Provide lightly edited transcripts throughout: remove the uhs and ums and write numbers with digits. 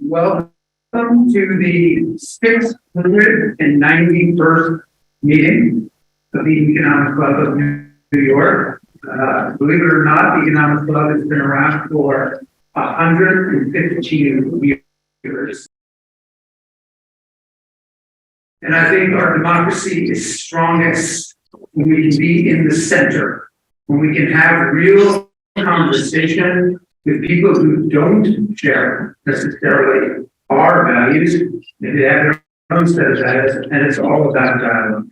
Welcome to the 691st meeting of the Economic Club of New York. Believe it or not, the Economic Club has been around for 115 years. And I think our democracy is strongest when we can be in the center, when we can have real conversation with people who don't share necessarily our values. They have their own set of values, and it's all about dialogue.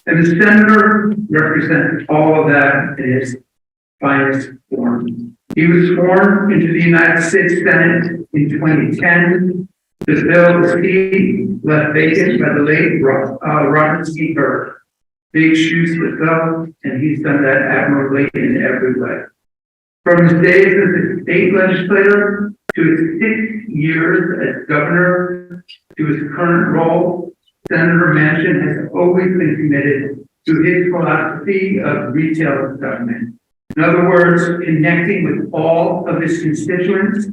And the senator represents all of that in his finest form. He was sworn into the United States Senate in 2010 to fill the seat left vacant by the late Robert C. Byrd. Big shoes to fill, and he's done that admirably in every way. From his days as a state legislator to his 6 years as governor to his current role, Senator Manchin has always been committed to his philosophy of retail government. In other words, connecting with all of his constituents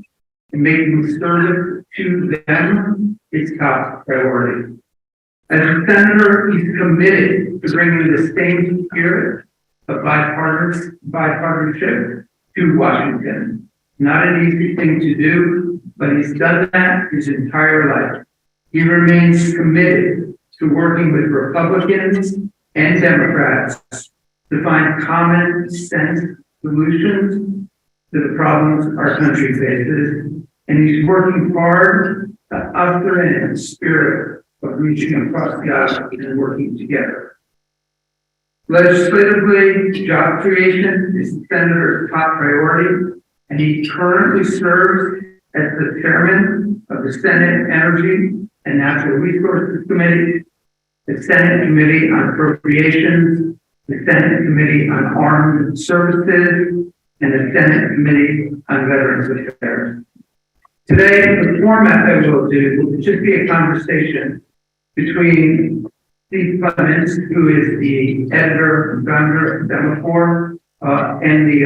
and making service to them his top priority. As a senator, he's committed to bringing the same spirit of bipartisanship to Washington. Not an easy thing to do, but he's done that his entire life. He remains committed to working with Republicans and Democrats to find common sense solutions to the problems our country faces. And he's working hard to usher in a spirit of reaching across the aisle and working together. Legislatively, job creation is the senator's top priority, and he currently serves as the chairman of the Senate Energy and Natural Resources Committee, the Senate Committee on Appropriations, the Senate Committee on Armed Services, and the Senate Committee on Veterans Affairs. Today, the format that we'll do will just be a conversation between Steve Clemons, who is the editor and founder of Semafor, and the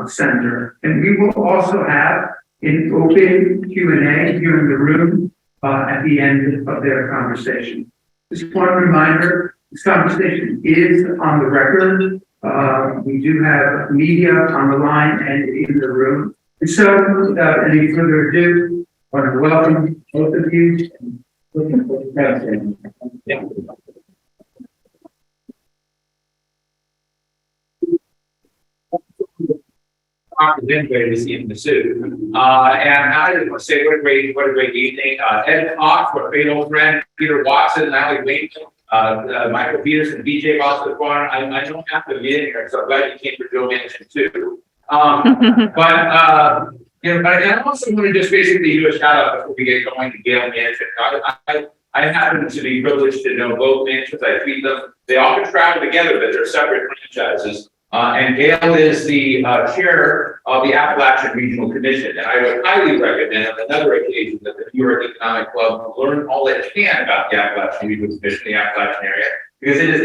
senator. And we will also have an open Q&A here in the room at the end of their conversation. Just one reminder, this conversation is on the record. We do have media on the line and in the room. And so, without any further ado, I want to welcome both of you. Great to see him in the suit. And I just want to say what a great evening. Ed Fox, our great old friend, Peter Watson, Natalie Wakeman, Michael Peterson, BJ Boston. I don't have to be in here, so I'm glad you came for Joe Manchin too. And I also want to just basically do a shout out before we get going to Gail Manchin. I happen to be privileged to know both Manchins. I treat them. They often travel together, but they're separate franchises. And Gail is the chair of the Appalachian Regional Commission. And I would highly recommend on another occasion that the New York Economic Club learn all it can about the Appalachian Regional Commission, the Appalachian area, because it is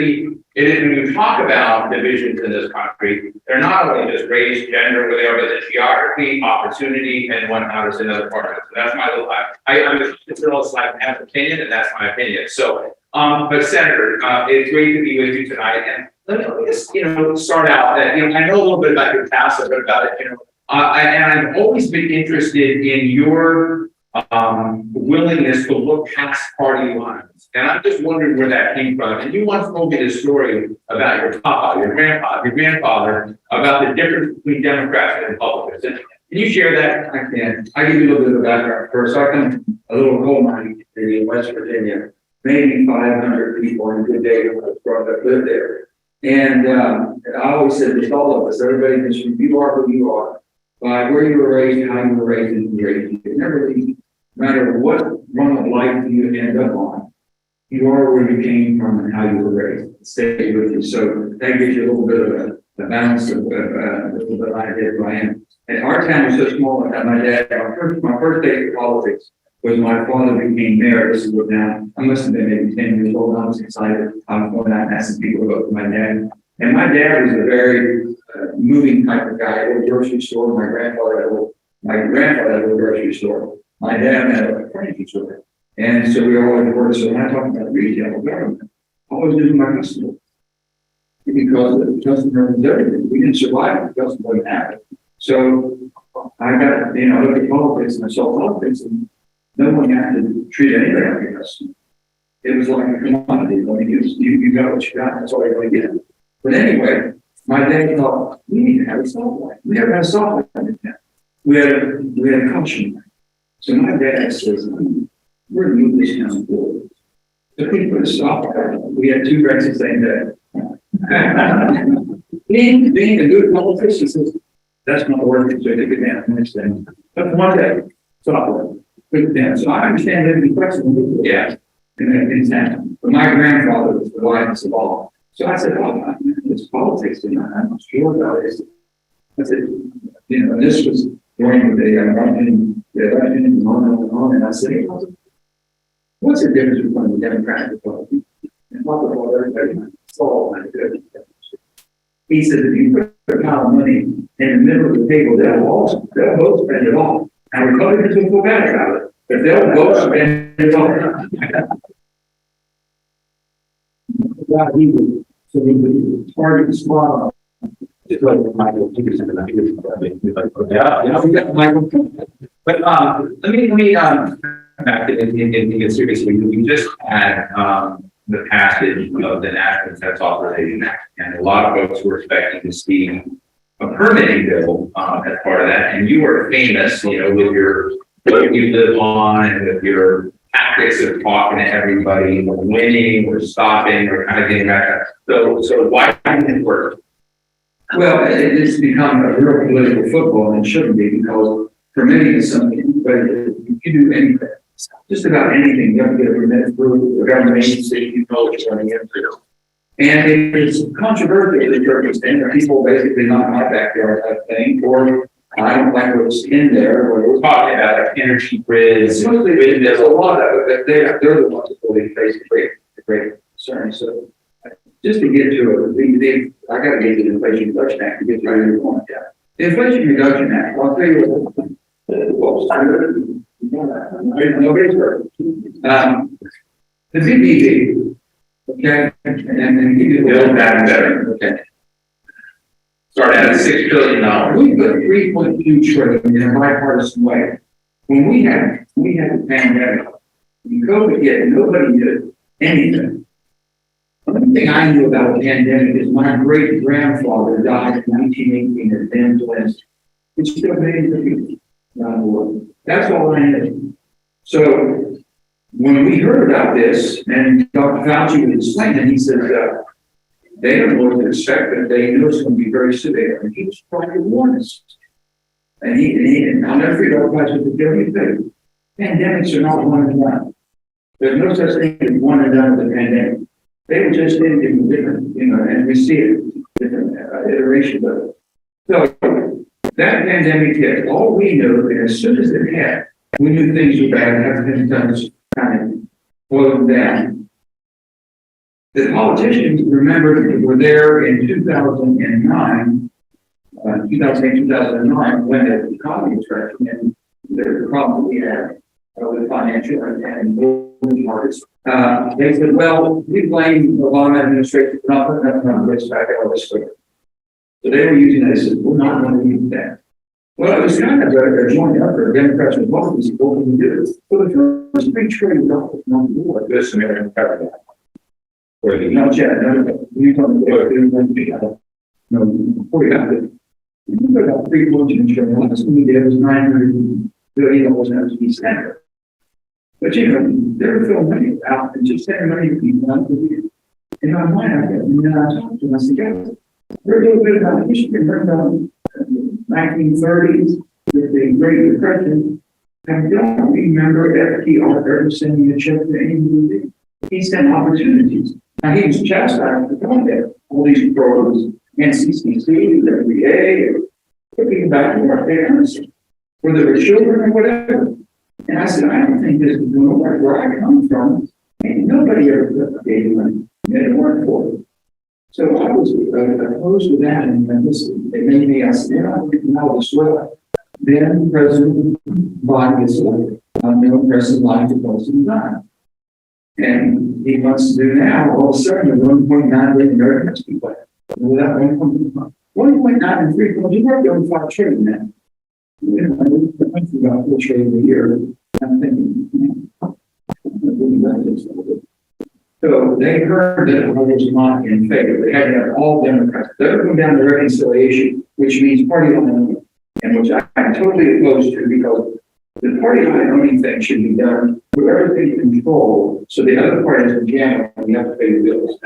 when you talk about divisions in this country, they're not only just race, gender, whatever, but the geography, opportunity, and whatnot is another part of it. So that's my little, I'm a journalist, I have an opinion, and that's my opinion. So, but Senator, it's great to be with you tonight. And let me just, start out that, I know a little bit about your past, a bit about it, and I've always been interested in your willingness to look past party lines. And I'm just wondering where that came from. And you once told me this story about your grandfather, about the difference between Democrats and Republicans. And can you share that? I can. I give you a little bit of background first. I come from a little coal mining in West Virginia. Maybe 500 people on a good day that lived there. And I always said this, all of us, everybody in this room, you are who you are by where you were raised, how you were raised, and raised. It never really matter what run of life you end up on. You are where you came from and how you were raised. It stays with you. So that gives you a little bit of a balance of a little bit of idea who I am. And our town was so small that my dad, my first day of politics was my father became mayor. This is what now, I must have been maybe 10 years old. I was excited. I was going out and asking people to vote for my dad. And my dad was a very moving type of guy. At a grocery store. My grandfather had a grocery store. my dad had a furniture store. And so we always worked, so when I talk about retail government, I always do my customer. Because the customer is everything. We didn't survive if the customer wasn't happy. So I got, I look at politics and I saw politics and no one had to treat anybody like a customer. It was like a commodity. I mean, you got what you got, that's all you're going to get. But anyway, my dad thought, we need to have a stoplight. We never had a stoplight in town. We had a caution. So my dad says, we're going to move this town forward. So we put a stoplight. We had 2 wrecks the same day. being a good politician, says, that's not working, so I take it down the next thing. But one day, stoplight, put it down. So I understand that the question, yeah, and it's happened. But my grandfather was the wisest of all. So I said, oh, it's politics, and I'm not sure about it. I said, this was during the election, and on, and I said, hey, what's the difference between the Democratic and Republican? And what about everybody? It's all like good. He said, if you put a pile of money in the middle of the table, they'll both spend it all. Now, Republicans will feel bad about it, but they'll both spend it all. So we would target spot. Just like Michael Peterson, and I think it's Yeah, we got Michael. But let me back and get serious. We just had the passage of the National Defense Authorization Act, and a lot of folks were expecting to see a permitting bill as part of that. And you were famous, with your what you live on and with your tactics of talking to everybody, or winning, or stopping, or kind of getting back. So why didn't it work? Well, it's become a real political football, and it shouldn't be, because for many it's something, but you can do anything, just about anything, you have to get a permit through the government agency, you know what you're running into. And it's controversial to a certain extent, or people basically not my backyard type thing, or I don't like what's in there, or We're talking about like energy grids. there's a lot of it, but they're the ones that really face the great concern. So just to get to it, I got to get to the Inflation Reduction Act to get to where you're going. Yeah. The Inflation Reduction Act, I'll tell you nobody's heard. The BBB, okay, and then give you Build back better. Okay. Start at $6 billion. We put 3.2 trillion in a bipartisan way. When we had the pandemic, when COVID hit, nobody did anything. The only thing I knew about the pandemic is my great grandfather died in 1918 at Ben's West, which still made the people around the world. That's all I knew. So when we heard about this, and Dr. Fauci would explain it, he said, they don't know what to expect, but they knew it's going to be very severe. And he was trying to warn us. And I'll never forget our guys with the everything. Pandemics are not one and done. There's no such thing as one and done with the pandemic. They were just in different, and we see it, different iterations of it. So that pandemic hit. All we knew, and as soon as it hit, we knew things were bad, and everything was kind of boiled down. The politicians, remember, were there in 2009, 2009, when the economy was crashing, and the problem we had with financial and moving markets. They said, well, we blame the Obama administration for not putting enough numbers back out this quick. So they were using that. They said, we're not going to use that. Well, it was kind of a joint effort. Democrats and Republicans, what can we do? So the first $3 trillion not more. This American government. Not yet. You told me no, before you got it. You got 3 trillion. Last we did was $900 billion as we spent. But they were throwing money out and just sending money to people. In my mind, I talked to them. I said, guys, we're a little bit about history. We're about 1930s, with the Great Depression. I don't remember FDR ever sending a check to anybody. He sent opportunities. Now, he was chastised for doing that. All these programs, NCCC, WBA, looking back to our parents, whether they're children or whatever. And I said, I don't think this is going to work where I come from. And nobody ever gave money. Made it work for it. So I was opposed to that, and they made me, I said, I don't know this well. Then President Biden gets elected. no aggressive line to post and done. And he wants to do now, all of a sudden, a 1.9 billion Americans people. Without 1.9 and 3, well, you weren't doing 5 trillion then. You know, we're about 4 trillion a year. I'm thinking, so they heard that it was not in favor. They had to have all Democrats. They're going down to reconciliation, which means party line, and which I'm totally opposed to because the party line owning thing should be done with everything controlled, so the other parties are jamming and you have to pay the bills.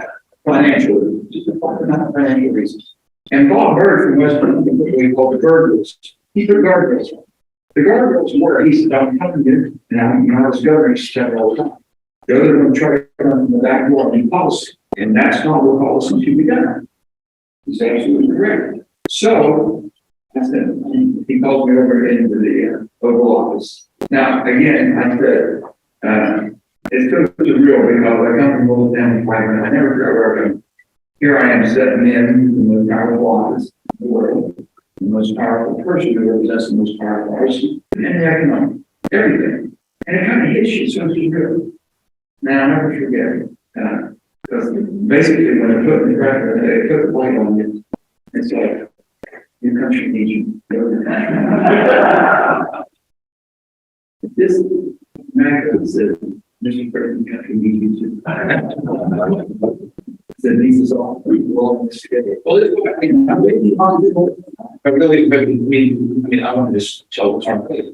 Financially, just not financial reasons. And Bob Bird from West Virginia, what we call the guardrails. He put guardrails. The guardrails were, he said, I'm telling you, and when I was governor, he said all the time. The other one tried to come from the back door in policy, and that's not what policy should be done. He's absolutely correct. So, I said, he called me over into the Oval Office. Now, again, I said, it's too real because I come from Old Town Fight, and I never got where I'm. Here I am sitting in the most powerful office in the world, the most powerful person who represents the most powerful person, and the economic, everything. And it kind of hits you, so it's real. Now, I'll never forget it. Because basically, when I put the record, they put the light on you. It's like, your country needs you. This America said, Mr. President, country needs you too. Said these is all in this together. Well, I really, I want to just tell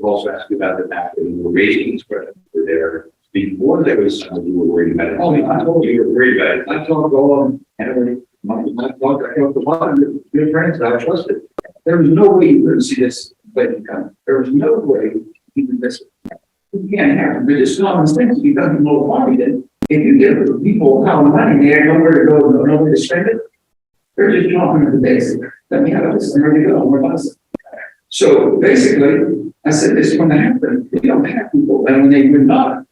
also ask you about the fact that you were raising these questions were there before there was something you were worried about it. Oh, I told you, You were worried about it. I talked to all of them, and I talked to a lot of good friends that I trusted. There was no way you couldn't see this lady come. There was no way you could miss it. You can't have it, but it's common sense. You don't know why then. If you give people how money, they have nowhere to go, nowhere to spend it. They're just talking to the basic. Let me have this, and there you go, we're done. So basically, I said this is going to happen. We don't have people, and when they would not,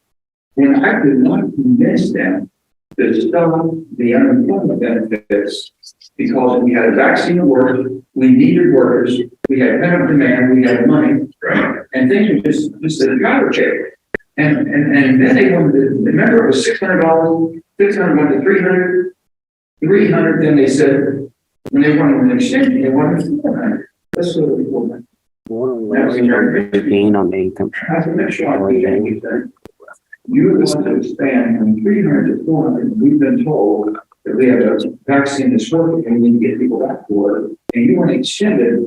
when I could not convince them to stop the unemployment benefits because we had a vaccine to work, we needed workers, we had pent-up demand, we had money, right? And things were just a powder cake. And then they wanted to, remember it was $600, 600 went to 300, 300, then they said, when they wanted an extension, they wanted 400. Let's go to 400. Gain on the income. I can make sure I get anything. You want to expand from 300 to 400. We've been told that we have a vaccine that's working and we need to get people back to work. And you want to extend it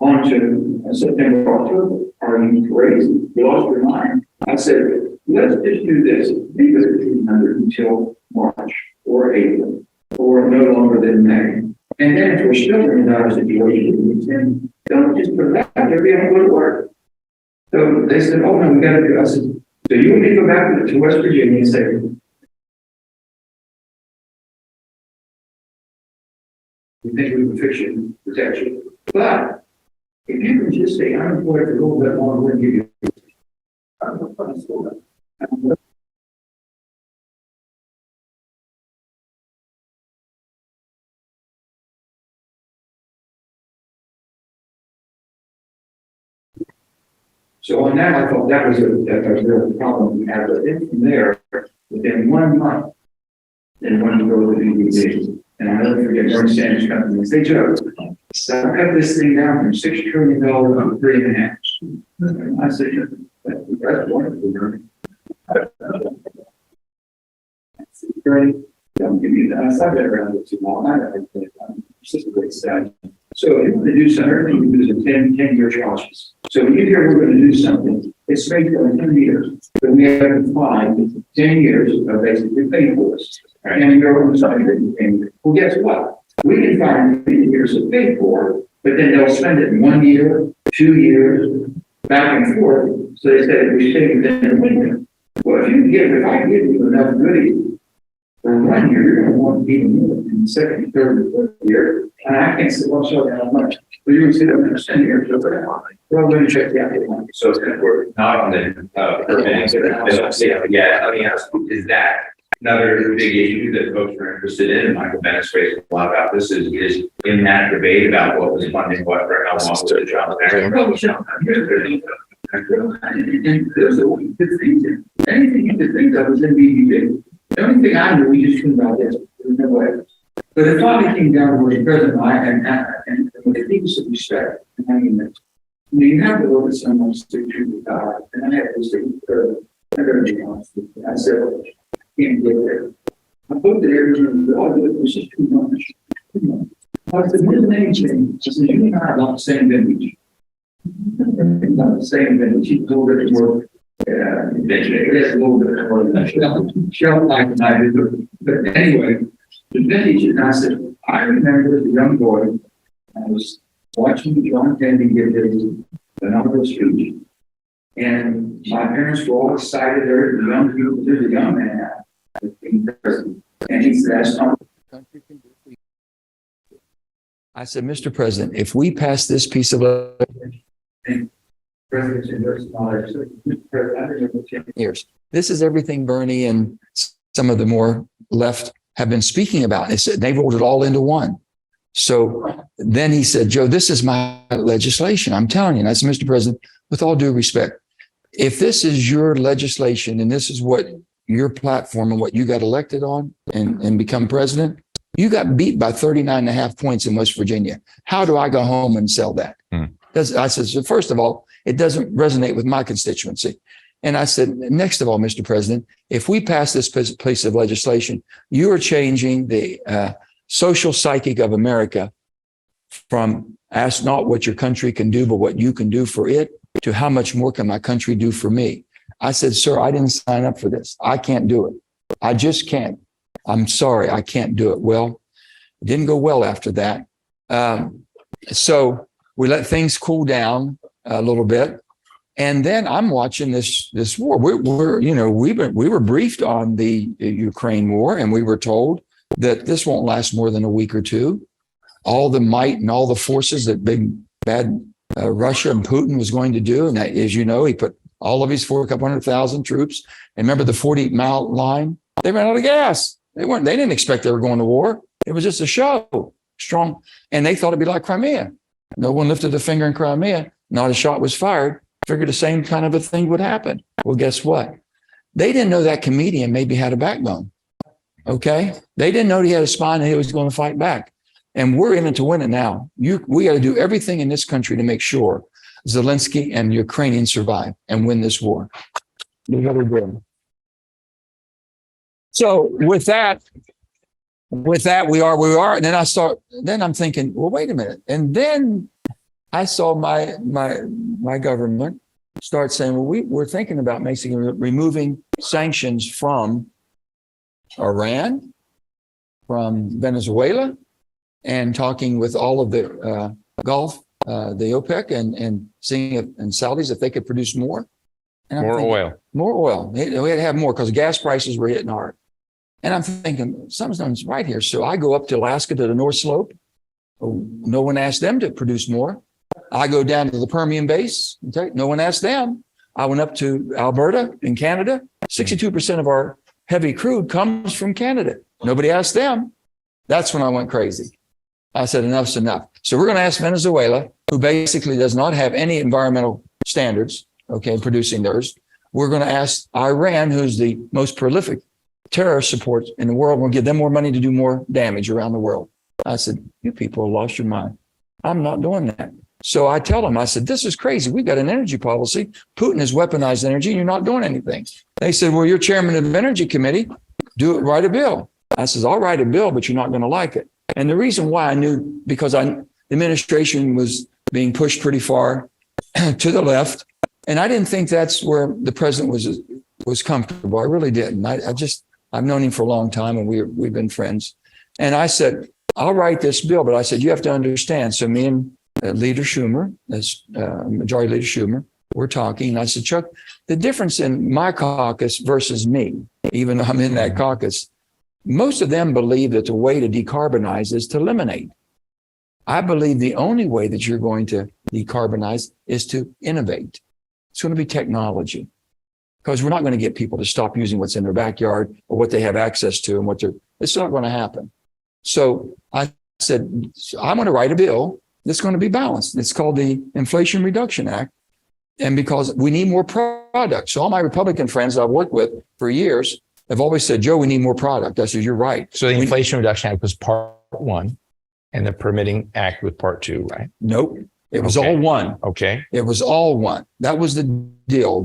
onto September, October. Are you crazy? You lost your mind. I said, let's just do this. Leave it at 300 until March or April or no longer than May. And then if we're still in our situation, don't just put it back. Everybody will go to work. So they said, oh no, we got to do it. I said, so you want me to go back to West Virginia and say, you think we can fix you, protect you. But if you can just stay unemployed for a little bit longer, we'll give you. So on that, I thought that was a real problem we had. But then from there, within 1 month, they wanted to go to the EDD. And I'll never forget Bernie Sanders coming and say, Joe, so I cut this thing down from $6 trillion to 3.5. I said, that's wonderful. Great. Don't give me that. I saw that around it too long. It's just a great study. So if you want to do something, everything you do is a 10-year process. So when you hear we're going to do something, it's based on 10 years. But we have to find 10 years of basically pay for us. And we go on the side and well, guess what? We can find 10 years of pay for, but then they'll spend it in 1 year, 2 years, back and forth. So they said we stay within a window. Well, if I give you enough goodies for 1 year, you're going to want even more in the second, third, and fourth year. And I can't say, well, so how much? But you're going to sit up and spend here. So well, let me check the out. So it's going to work not on the, yeah, let me ask, is that another big issue that folks are interested in? And Michael Bennett's raised a lot about this is in that debate about what was funding what for how long was the job. and there's a way to think it. Anything you could think of was in BBB. The only thing I knew, we just couldn't about this. There's no way. But it finally came down to where the president and with the deepest of respect, and I mean that. You have to look at someone stick to God, and I had to say, I'm going to be honest with you. I said, well, I can't get there. I looked at everything, all of it was just too much. I said, where's the name change? I said, you and I are not the same vintage. Not the same vintage. He told it more. There's a little bit more than that. Shelf life than I did. But anyway, the vintage, and I said, I remember as a young boy, I was watching John Kennedy give his inaugural speech. And my parents were all excited. There's a young man now being president. And he said, that's not what the country can do. I said, Mr. President, if we pass this piece of legislation, President acknowledged, Mr. President, I've been here for 10 years. This is everything Bernie and some of the more left have been speaking about. They said they rolled it all into one. So then he said, Joe, this is my legislation. I'm telling you. And I said, Mr. President, with all due respect, if this is your legislation and this is what your platform and what you got elected on and become president, you got beat by 39.5 points in West Virginia. How do I go home and sell that? I said, so first of all, it doesn't resonate with my constituency. And I said, next of all, Mr. President, if we pass this piece of legislation, you are changing the social psychic of America from ask not what your country can do, but what you can do for it, to how much more can my country do for me? I said, sir, I didn't sign up for this. I can't do it. I just can't. I'm sorry, I can't do it. Well, it didn't go well after that. So we let things cool down a little bit. And then I'm watching this war. We were briefed on the Ukraine war, and we were told that this won't last more than a week or two. All the might and all the forces that big bad Russia and Putin was going to do, and that, as you know, he put all of his 400,000 troops. And remember the 40-mile line? They ran out of gas. They didn't expect they were going to war. It was just a show, strong, and they thought it'd be like Crimea. No one lifted a finger in Crimea. Not a shot was fired. Figured the same kind of a thing would happen. Well, guess what? They didn't know that comedian maybe had a backbone. Okay? They didn't know he had a spine and he was going to fight back. And we're in it to win it now. We got to do everything in this country to make sure Zelensky and Ukrainians survive and win this war. We got to do. So with that, we are where we are. And then I'm thinking, well, wait a minute. And then I saw my government start saying, well, we're thinking about removing sanctions from Iran, from Venezuela, and talking with all of the Gulf, the OPEC, and seeing if, and Saudis if they could produce more. And more oil. We had to have more because gas prices were hitting hard. And I'm thinking, something's right here. So I go up to Alaska to the North Slope. No one asked them to produce more. I go down to the Permian base. Okay, no one asked them. I went up to Alberta in Canada. 62% of our heavy crude comes from Canada. Nobody asked them. That's when I went crazy. I said, enough's enough. So we're going to ask Venezuela, who basically does not have any environmental standards, okay, producing theirs. We're going to ask Iran, who's the most prolific terrorist support in the world. We'll give them more money to do more damage around the world. I said, you people have lost your mind. I'm not doing that. So I tell them, I said, this is crazy. We've got an energy policy. Putin has weaponized energy and you're not doing anything. They said, well, you're chairman of the Energy Committee. Write a bill. I said, I'll write a bill, but you're not going to like it. And the reason why I knew, because the administration was being pushed pretty far to the left. And I didn't think that's where the president was comfortable. I really didn't. I've known him for a long time and we've been friends. And I said, I'll write this bill, but I said, you have to understand. So me and Leader Schumer, Majority Leader Schumer, we're talking. And I said, Chuck, the difference in my caucus versus me, even though I'm in that caucus, most of them believe that the way to decarbonize is to eliminate. I believe the only way that you're going to decarbonize is to innovate. It's going to be technology. Because we're not going to get people to stop using what's in their backyard or what they have access to and it's not going to happen. So I said, I'm going to write a bill that's going to be balanced. It's called the Inflation Reduction Act. And because we need more product. So all my Republican friends I've worked with for years have always said, Joe, we need more product. I said, you're right. So the Inflation Reduction Act was part one and the Permitting Act was part two, right? Nope. It was Okay. all one. Okay. It was all one. That was the deal.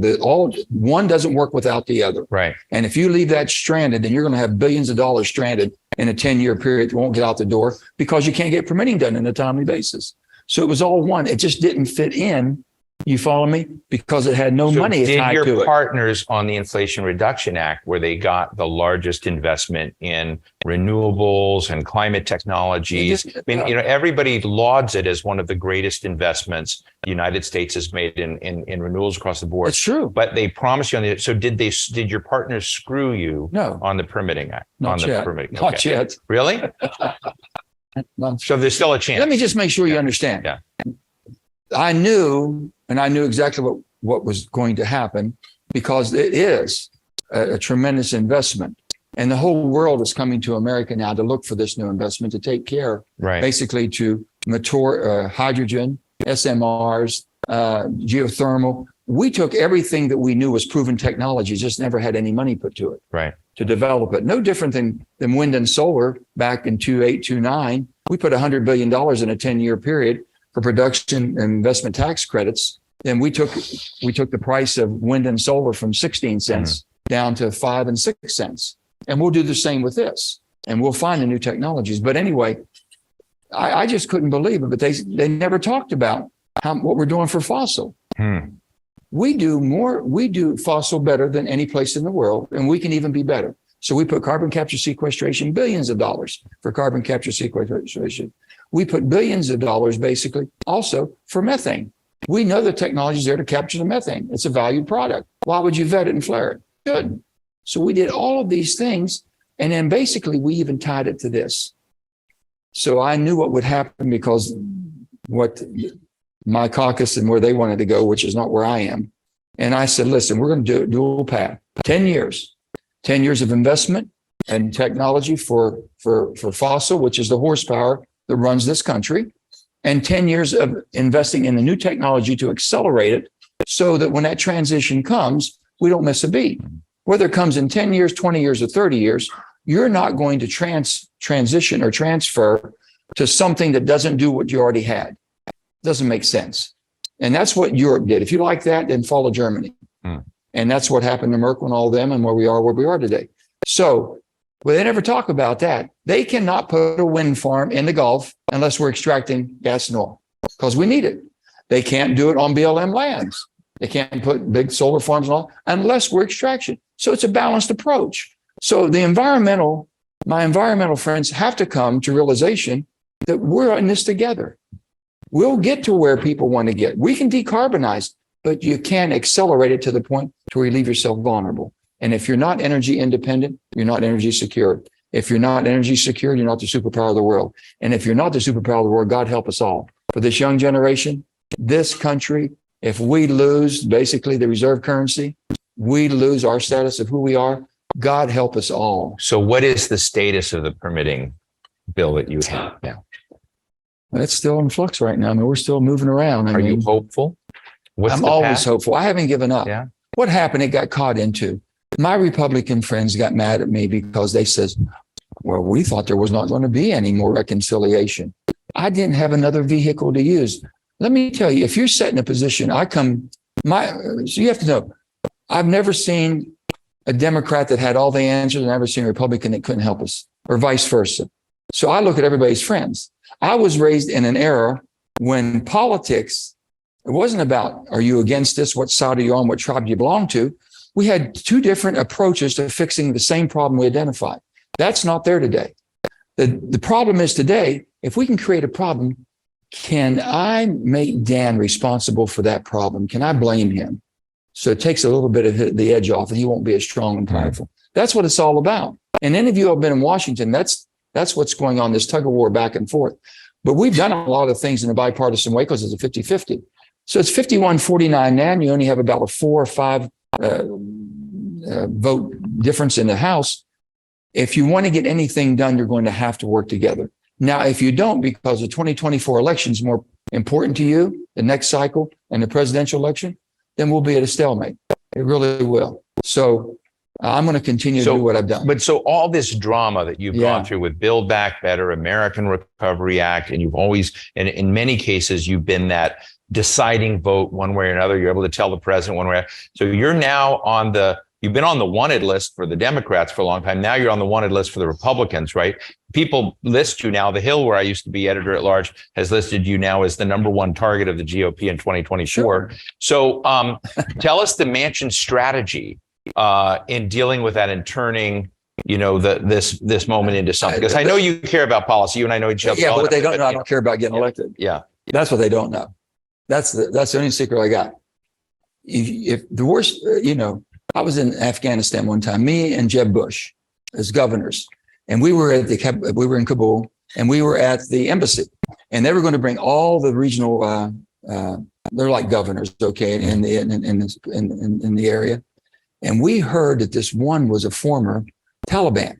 One doesn't work without the other. Right. And if you leave that stranded, then you're going to have billions of dollars stranded in a 10-year period that won't get out the door because you can't get permitting done on a timely basis. So it was all one. It just didn't fit in. You follow me? Because it had no So money did tied to your it. partners on the Inflation Reduction Act, where they got the largest investment in renewables and climate technologies? I mean, everybody lauds it as one of the greatest investments the United States has made in renewables across the board. It's true. But they promised you on the, so did your partners screw you No. on the Permitting Act? Not on the yet. permitting? Not Okay. yet. Really? Not- So there's still a chance. Let me just make sure you understand. Yeah. I knew exactly what was going to happen because it is a tremendous investment. And the whole world is coming to America now to look for this new investment to take care, Right. basically to mature hydrogen, SMRs, geothermal. We took everything that we knew was proven technology, just never had any money put to it. Right. To develop it. No different than wind and solar back in 2008, 2009. We put $100 billion in a 10-year period for production and investment tax credits. And we took the price of wind and solar from 16 cents down to 5 and 6 cents. And we'll do the same with this. And we'll find the new technologies. But anyway, I just couldn't believe it. But they never talked about what we're doing for fossil. We do fossil better than any place in the world, and we can even be better. So we put carbon capture sequestration, billions of dollars for carbon capture sequestration. We put billions of dollars basically also for methane. We know the technology is there to capture the methane. It's a valued product. Why would you vet it and flare it? Good. So we did all of these things. And then basically we even tied it to this. So I knew what would happen because what my caucus and where they wanted to go, which is not where I am. And I said, listen, we're going to do a dual path, 10 years of investment and technology for fossil, which is the horsepower that runs this country, and 10 years of investing in the new technology to accelerate it so that when that transition comes, we don't miss a beat. Whether it comes in 10 years, 20 years, or 30 years, you're not going to transition or transfer to something that doesn't do what you already had. Doesn't make sense. And that's what Europe did. If you like that, then follow Germany. And that's what happened to Merkel and all of them and where we are today. So, well, they never talk about that. They cannot put a wind farm in the Gulf unless we're extracting gas and oil because we need it. They can't do it on BLM lands. They can't put big solar farms and all unless we're extraction. So it's a balanced approach. So my environmental friends have to come to realization that we're in this together. We'll get to where people want to get. We can decarbonize, but you can't accelerate it to the point to where you leave yourself vulnerable. And if you're not energy independent, you're not energy secure. If you're not energy secure, you're not the superpower of the world. And if you're not the superpower of the world, God help us all. For this young generation, this country, if we lose basically the reserve currency, we lose our status of who we are, God help us all. So what is the status of the permitting bill that you have now? It's still in flux right now. I mean, we're still moving around. Are you hopeful? I'm always hopeful. I haven't given up. Yeah. What happened? It got caught into. My Republican friends got mad at me because they said, well, we thought there was not going to be any more reconciliation. I didn't have another vehicle to use. Let me tell you, if you're set in a position, so you have to know, I've never seen a Democrat that had all the answers and I've never seen a Republican that couldn't help us or vice versa. So I look at everybody's friends. I was raised in an era when politics, it wasn't about, are you against this? What side are you on? What tribe do you belong to? We had two different approaches to fixing the same problem we identified. That's not there today. The problem is today, if we can create a problem, can I make Dan responsible for that problem? Can I blame him? So it takes a little bit of the edge off and he won't be as strong and powerful. That's what it's all about. And any of you who have been in Washington, that's what's going on, this tug of war back and forth. But we've done a lot of things in a bipartisan way because it's a 50-50. So it's 51-49 now, and you only have about a 4 or 5 vote difference in the House. If you want to get anything done, you're going to have to work together. Now, if you don't, because the 2024 election is more important to you, the next cycle and the presidential election, then we'll be at a stalemate. It really will. So I'm going to continue to do what I've done. But so all this drama that you've Yeah. gone through with Build Back Better, American Recovery Act, and you've always, and in many cases, you've been that deciding vote one way or another. You're able to tell the president one way. So you're now you've been on the wanted list for the Democrats for a long time. Now you're on the wanted list for the Republicans, right? People list you now. The Hill, where I used to be editor at large, has listed you now as the #1 target of the GOP in 2024. Sure. So tell us the Manchin strategy in dealing with that and turning, this moment into something. Because I know you care about policy. You and I know each other. Yeah, but what they don't know, I don't care about getting elected. Yeah. That's what they don't know. That's the only secret I got. If the worst, I was in Afghanistan one time, me and Jeb Bush as governors, and we were in Kabul, and we were at the embassy, and they were going to bring all the regional, they're like governors, okay, in the area, and we heard that this one was a former Taliban.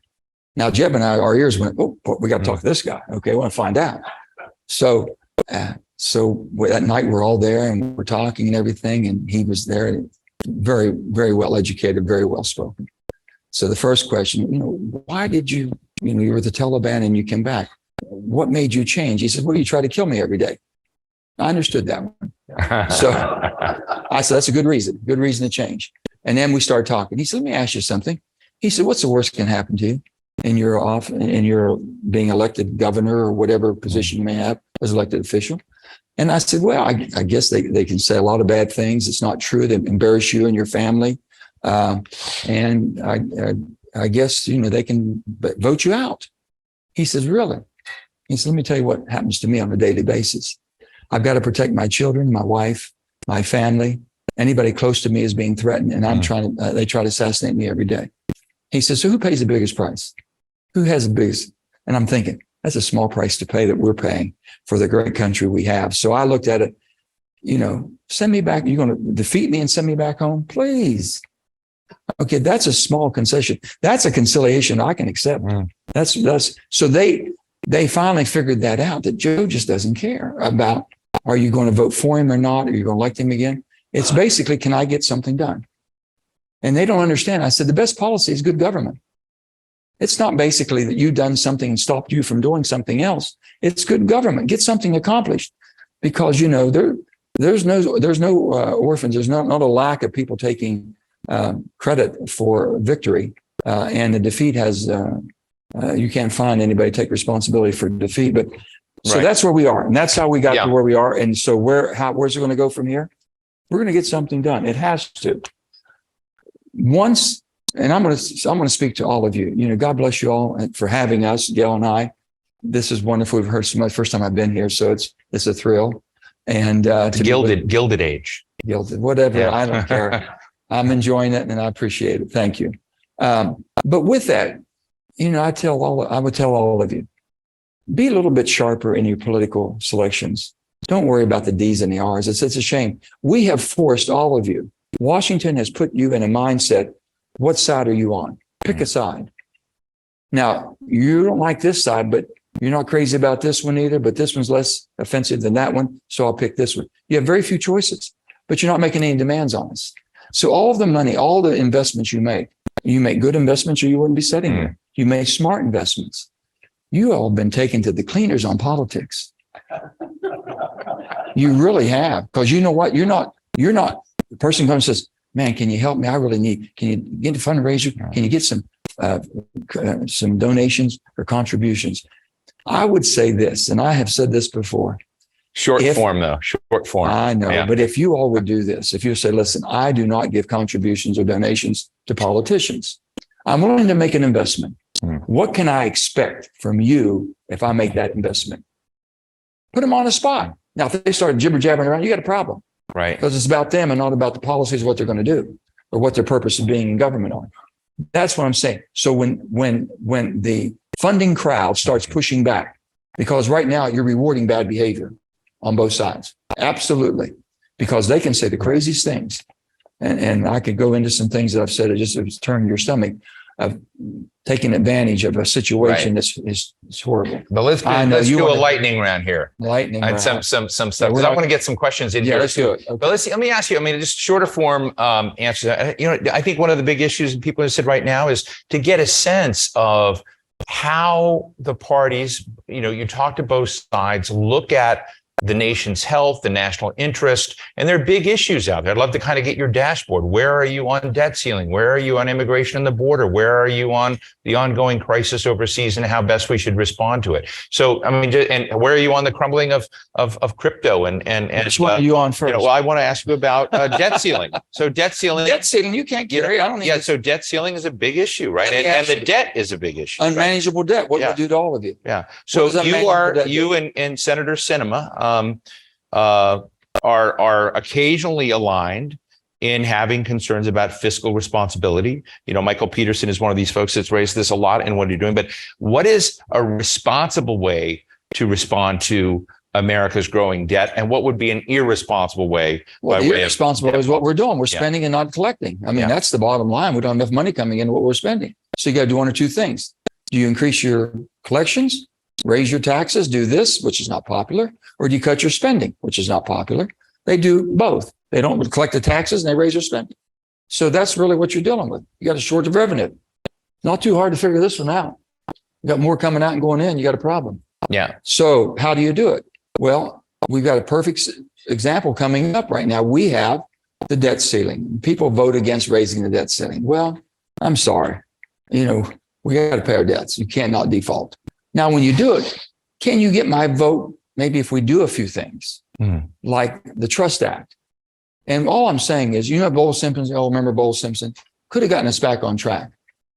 Now Jeb and I, our ears went, oh, we got to talk to this guy. Okay, I want to find out. So that night we're all there and we're talking and everything, and he was there. Very, very well educated, very well spoken. So the first question, why did you were with the Taliban and you came back? What made you change? He said, well, you try to kill me every day. I understood that one. So I said, that's a good reason to change. And then we started talking. He said, let me ask you something. He said, what's the worst that can happen to you in your being elected governor or whatever position you may have as elected official? And I said, well, I guess they can say a lot of bad things. It's not true. They embarrass you and your family. And I guess, they can vote you out. He says, really? He said, let me tell you what happens to me on a daily basis. I've got to protect my children, my wife, my family. Anybody close to me is being threatened. And they try to assassinate me every day. He says, so who pays the biggest price? Who has the biggest? And I'm thinking, that's a small price to pay that we're paying for the great country we have. So I looked at it, send me back. You're going to defeat me and send me back home? Please. Okay. That's a small concession. That's a conciliation I can accept. So they finally figured that out, that Joe just doesn't care about, are you going to vote for him or not? Are you going to elect him again? It's basically, can I get something done? And they don't understand. I said, the best policy is good government. It's not basically that you've done something and stopped you from doing something else. It's good government. Get something accomplished, because there's no orphans. There's not a lack of people taking credit for victory, and the defeat has. You can't find anybody take responsibility for defeat. But so that's where we are, and that's how we got to where we are. And so where's it going to go from here? We're going to get something done. It has to. And I'm going to speak to all of you. God bless you all for having us, Gail and I. This is wonderful. We've heard so much. First time I've been here, so it's a thrill. And Gilded age, whatever. Yeah. I don't care. I'm enjoying it, and I appreciate it. Thank you. But with that, I would tell all of you, be a little bit sharper in your political selections. Don't worry about the D's and the R's. It's a shame. We have forced all of you. Washington has put you in a mindset. What side are you on? Pick a side. Now, you don't like this side, but you're not crazy about this one either, but this one's less offensive than that one, so I'll pick this one. You have very few choices, but you're not making any demands on us. So all of the money, all the investments you make good investments or you wouldn't be sitting here. You make smart investments. You all have been taken to the cleaners on politics. You really have, because you know what? You're not, the person comes and says, man, can you help me? I really need, can you get a fundraiser? Can you get some donations or contributions? I would say this, and I have said this before. Short form. I know, but if you all would do this, if you say, listen, I do not give contributions or donations to politicians. I'm willing to make an investment. What can I expect from you if I make that investment? Put them on the spot. Now, if they start jibber jabbering around, you got a problem. Right. Because it's about them and not about the policies, what they're going to do or what their purpose of being in government are. That's what I'm saying. So when the funding crowd starts pushing back, because right now you're rewarding bad behavior on both sides. Absolutely. Because they can say the craziest things. And I could go into some things that I've said, it just turn your stomach. of taking advantage of a situation that's is horrible. But let's you do a wanna- lightning round here. Lightning. And round. some stuff, we're because I not- want to get some questions in Yeah, here. let's do it. But let me ask you, I mean, just shorter form answers. You know, I think one of the big issues people have said right now is to get a sense of how the parties, you know, you talk to both sides, look at the nation's health, the national interest, and there are big issues out there. I'd love to kind of get your dashboard. Where are you on debt ceiling? Where are you on immigration and the border? Where are you on the ongoing crisis overseas and how best we should respond to it? So, I mean, and where are you on the crumbling of crypto and Which one are you on first? you know, well, I want to ask you about debt ceiling. So debt ceiling. Debt ceiling, you can't carry. I don't think Yeah, it's so debt ceiling is a big issue, right? Yeah, And the debt is a big issue. Right? unmanageable debt. What Yeah. will it do to all of you? Yeah. So does that mean for that? you and Senator Sinema are occasionally aligned in having concerns about fiscal responsibility. You know, Michael Peterson is one of these folks that's raised this a lot in what you're doing. But what is a responsible way to respond to America's growing debt, and what would be an irresponsible way? Well, by way of- irresponsible is what we're doing. We're Yeah. spending and not collecting. I mean, Yeah. that's the bottom line. We don't have enough money coming in what we're spending. So you got to do one or two things. Do you increase your collections, raise your taxes, do this, which is not popular, or do you cut your spending, which is not popular? They do both. They don't collect the taxes and they raise their spending. So that's really what you're dealing with. You got a shortage of revenue. Not too hard to figure this one out. You got more coming out and going in, you got a problem. Yeah. So how do you do it? Well, we've got a perfect example coming up right now. We have the debt ceiling. People vote against raising the debt ceiling. Well, I'm sorry. You know, we got to pay our debts. You cannot default. Now, when you do it, can you get my vote? Maybe if we do a few things like the Trust Act. And all I'm saying is, you know, Bowles Simpson, you all remember Bowles Simpson, could have gotten us back on track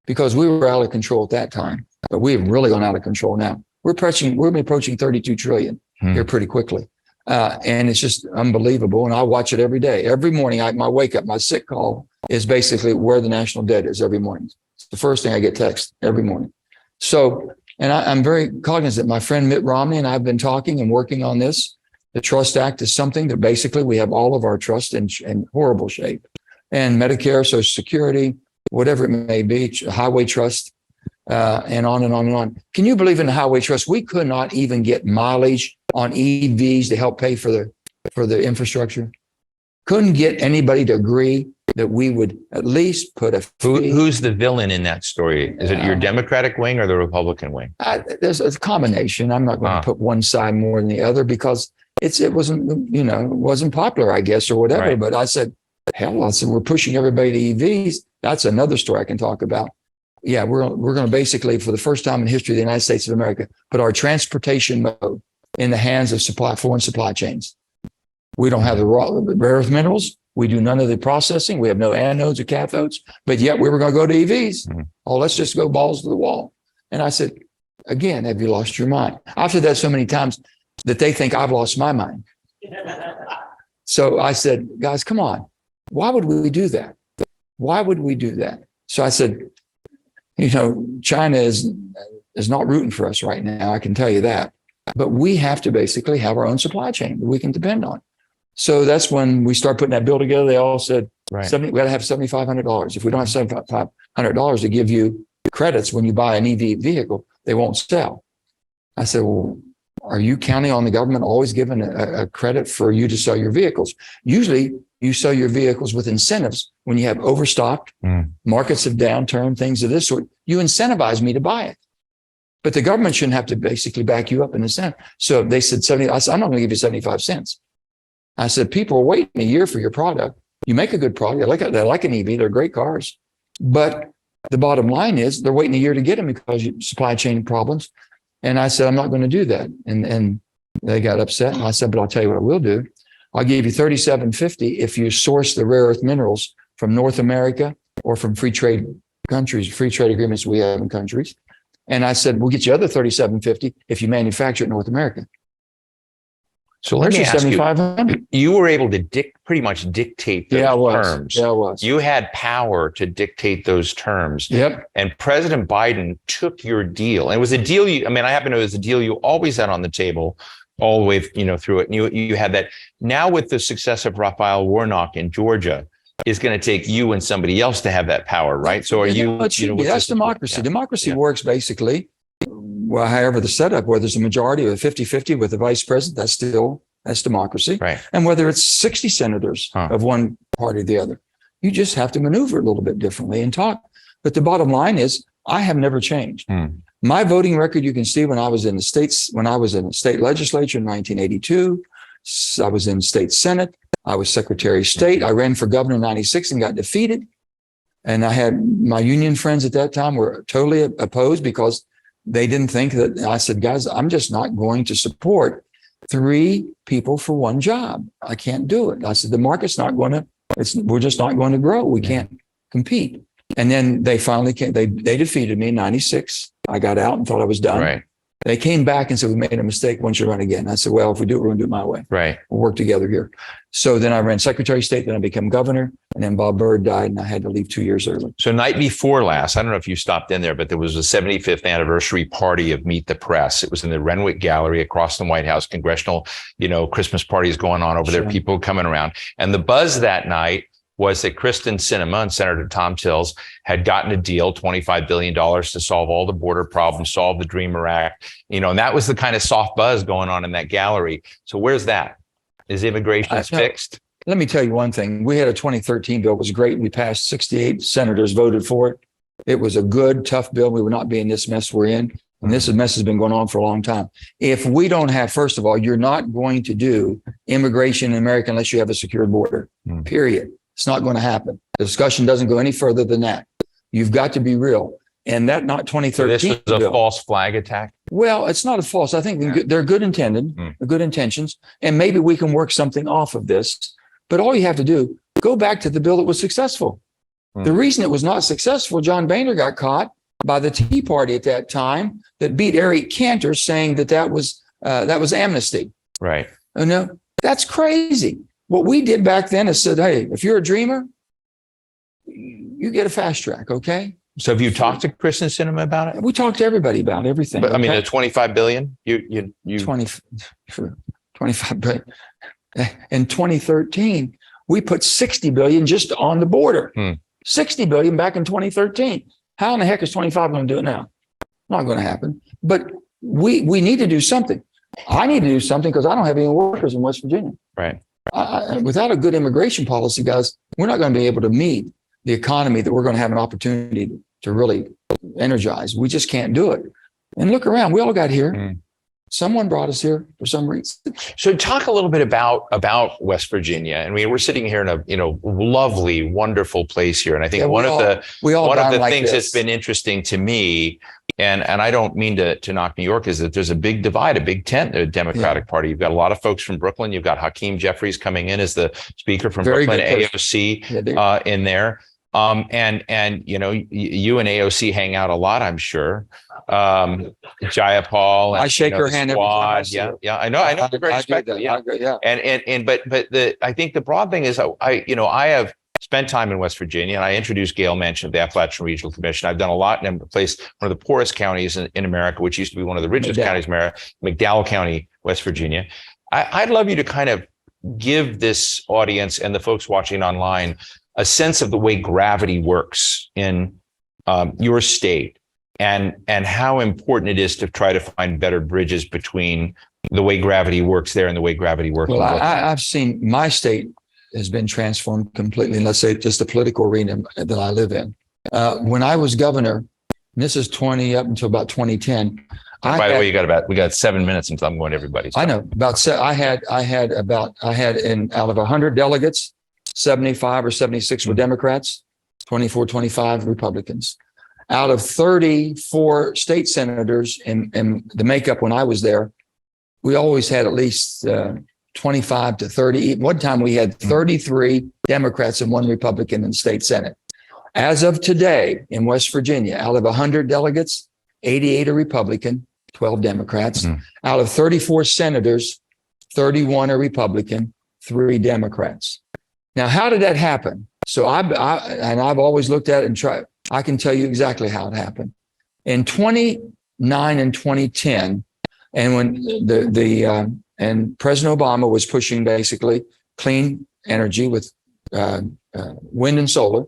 because we were out of control at that time, but we've really gone out of control now. We're approaching 32 trillion here pretty quickly. And it's just unbelievable. And I watch it every day. Every morning, my wake up, my sick call is basically where the national debt is every morning. It's the first thing I get text every morning. So, and I'm very cognizant. My friend Mitt Romney and I have been talking and working on this. The Trust Act is something that basically we have all of our trust in horrible shape. And Medicare, Social Security, whatever it may be, highway trust, and on and on and on. Can you believe in the highway trust? We could not even get mileage on EVs to help pay for the infrastructure. Couldn't get anybody to agree that we would at least put a fee. Who's the villain in that story? Is it your Democratic wing or the Republican wing? There's a combination. I'm not going to put one side more than the other because it wasn't popular, I guess, or whatever. Right. But I said, we're pushing everybody to EVs. That's another story I can talk about. Yeah, we're going to basically, for the first time in history of the United States of America, put our transportation mode in the hands of foreign supply chains. We don't have the rare earth minerals. We do none of the processing. We have no anodes or cathodes, but yet we were going to go to EVs. Oh, let's just go balls to the wall. And I said, again, have you lost your mind? I've said that so many times that they think I've lost my mind. So I said, guys, come on. Why would we do that? Why would we do that? So I said, China is not rooting for us right now. I can tell you that. But we have to basically have our own supply chain that we can depend on. So that's when we start putting that bill together. They all said, we got to have $7,500. If we don't have $7,500 to give you credits when you buy an EV vehicle, they won't sell. I said, well, are you counting on the government always giving a credit for you to sell your vehicles? Usually you sell your vehicles with incentives when you have overstocked, markets have downturned, things of this sort. You incentivize me to buy it. But the government shouldn't have to basically back you up in the Senate. So they said I said, I'm not going to give you 75 cents. I said, people are waiting a year for your product. You make a good product. They like an EV. They're great cars. But the bottom line is they're waiting a year to get them because of supply chain problems. And I said, I'm not going to do that. And they got upset. And I said, but I'll tell you what I will do. I'll give you $37.50 if you source the rare earth minerals from North America or from free trade countries, free trade agreements we have in countries. And I said, we'll get you other $37.50 if you manufacture it in North America. So let me ask you, $7,500. you were able to pretty much dictate those terms. Yeah, I was. You had power to dictate those terms. Yep. And President Biden took your deal. And it was a deal I happen to know it was a deal you always had on the table all the way, through it. And you had that. Now with the success of Raphael Warnock in Georgia, is going to take you and somebody else to have that power, right? So are you? It should be. what's That's the- democracy. yeah. Democracy Yeah. works basically, well, however the setup, whether it's a majority or 50-50 with the vice president, that's democracy. Right. And whether it's 60 senators of one party or the other, you just have to maneuver a little bit differently and talk. But the bottom line is, I have never changed. My voting record, you can see when I was in the state legislature in 1982, I was in state senate, I was secretary of state, I ran for governor in 96 and got defeated. And I had my union friends at that time were totally opposed because they didn't think that. I said, guys, I'm just not going to support 3 people for one job. I can't do it. I said, the market's not going to, we're just not going to grow. We can't compete. And then they finally came, they defeated me in 96. I got out and thought I was done. Right. They came back and said, we made a mistake. Why don't you run again? I said, well, if we do it, we're going to do it my way. Right. We'll work together here. So then I ran secretary of state, then I became governor, and then Bob Byrd died and I had to leave 2 years early. So night before last, I don't know if you stopped in there, but there was a 75th anniversary party of Meet the Press. It was in the Renwick Gallery across the White House. Congressional, Christmas parties going on over there, people coming around. And the buzz that night was that Kristen Sinema and Senator Tom Tillis had gotten a deal, $25 billion to solve all the border problems, solve the Dreamer Act, and that was the kind of soft buzz going on in that gallery. So where's that? Is immigration fixed? Let me tell you one thing. We had a 2013 bill. It was great. We passed 68 senators voted for it. It was a good, tough bill. We would not be in this mess we're in. And this mess has been going on for a long time. If we don't have, first of all, you're not going to do immigration in America unless you have a secured border, period. It's not going to happen. The discussion doesn't go any further than that. You've got to be real. And that not 2013. So this was a bill. false flag attack? Well, it's not a false. I think they're good intended, good intentions. And maybe we can work something off of this. But all you have to do, go back to the bill that was successful. The reason it was not successful, John Boehner got caught by the Tea Party at that time that beat Eric Cantor saying that was amnesty. Right. Oh, no, that's crazy. What we did back then is said, hey, if you're a dreamer, you get a fast track, okay? So have you talked to Kristen Sinema about it? We talked to everybody about everything. But I mean, okay? the 25 billion, you 25 billion. In 2013, we put 60 billion just on the border. 60 billion back in 2013. How in the heck is 25 going to do it now? Not going to happen. But we need to do something. I need to do something because I don't have any workers in West Virginia. Right. Without a good immigration policy, guys, we're not going to be able to meet the economy that we're going to have an opportunity to really energize. We just can't do it. And look around. We all got here. Someone brought us here for some reason. So talk a little bit about West Virginia. I mean, we're sitting here in a lovely, wonderful place here. And I think one of the things that's been interesting to me, and I don't mean to knock New York, is that there's a big divide, a big tent, the Democratic Party. You've got a lot of folks from Brooklyn. You've got Hakeem Jeffries coming in as the speaker from Brooklyn, AOC in there. And you and AOC hang out a lot, I'm sure. Jayapal, I shake her hand every time. Yeah, I know. They're very respectful. Yeah. But I think the broad thing is, I have spent time in West Virginia, and I introduced Gail Manchin of the Appalachian Regional Commission. I've done a lot in a place, one of the poorest counties in America, which used to be one of the richest counties in America, McDowell County, West Virginia. I'd love you to kind of give this audience and the folks watching online a sense of the way gravity works in your state, and how important it is to try to find better bridges between the way gravity works there and the way gravity works. Well, I've seen my state has been transformed completely. And let's say just the political arena that I live in. When I was governor, and this is up until about 2010. By the way, we got 7 minutes until I'm going to everybody. I know I had out of 100 delegates, 75 or 76 were Democrats, 24, 25 Republicans. Out of 34 state senators and the makeup when I was there, we always had at least 25 to 30. One time we had 33 Democrats and 1 Republican in the state Senate. As of today in West Virginia, out of 100 delegates, 88 are Republican, 12 Democrats. Out of 34 senators, 31 are Republican, 3 Democrats. Now, how did that happen? So I've always looked at it and tried. I can tell you exactly how it happened. In 2009 and 2010, and when and President Obama was pushing basically clean energy with wind and solar.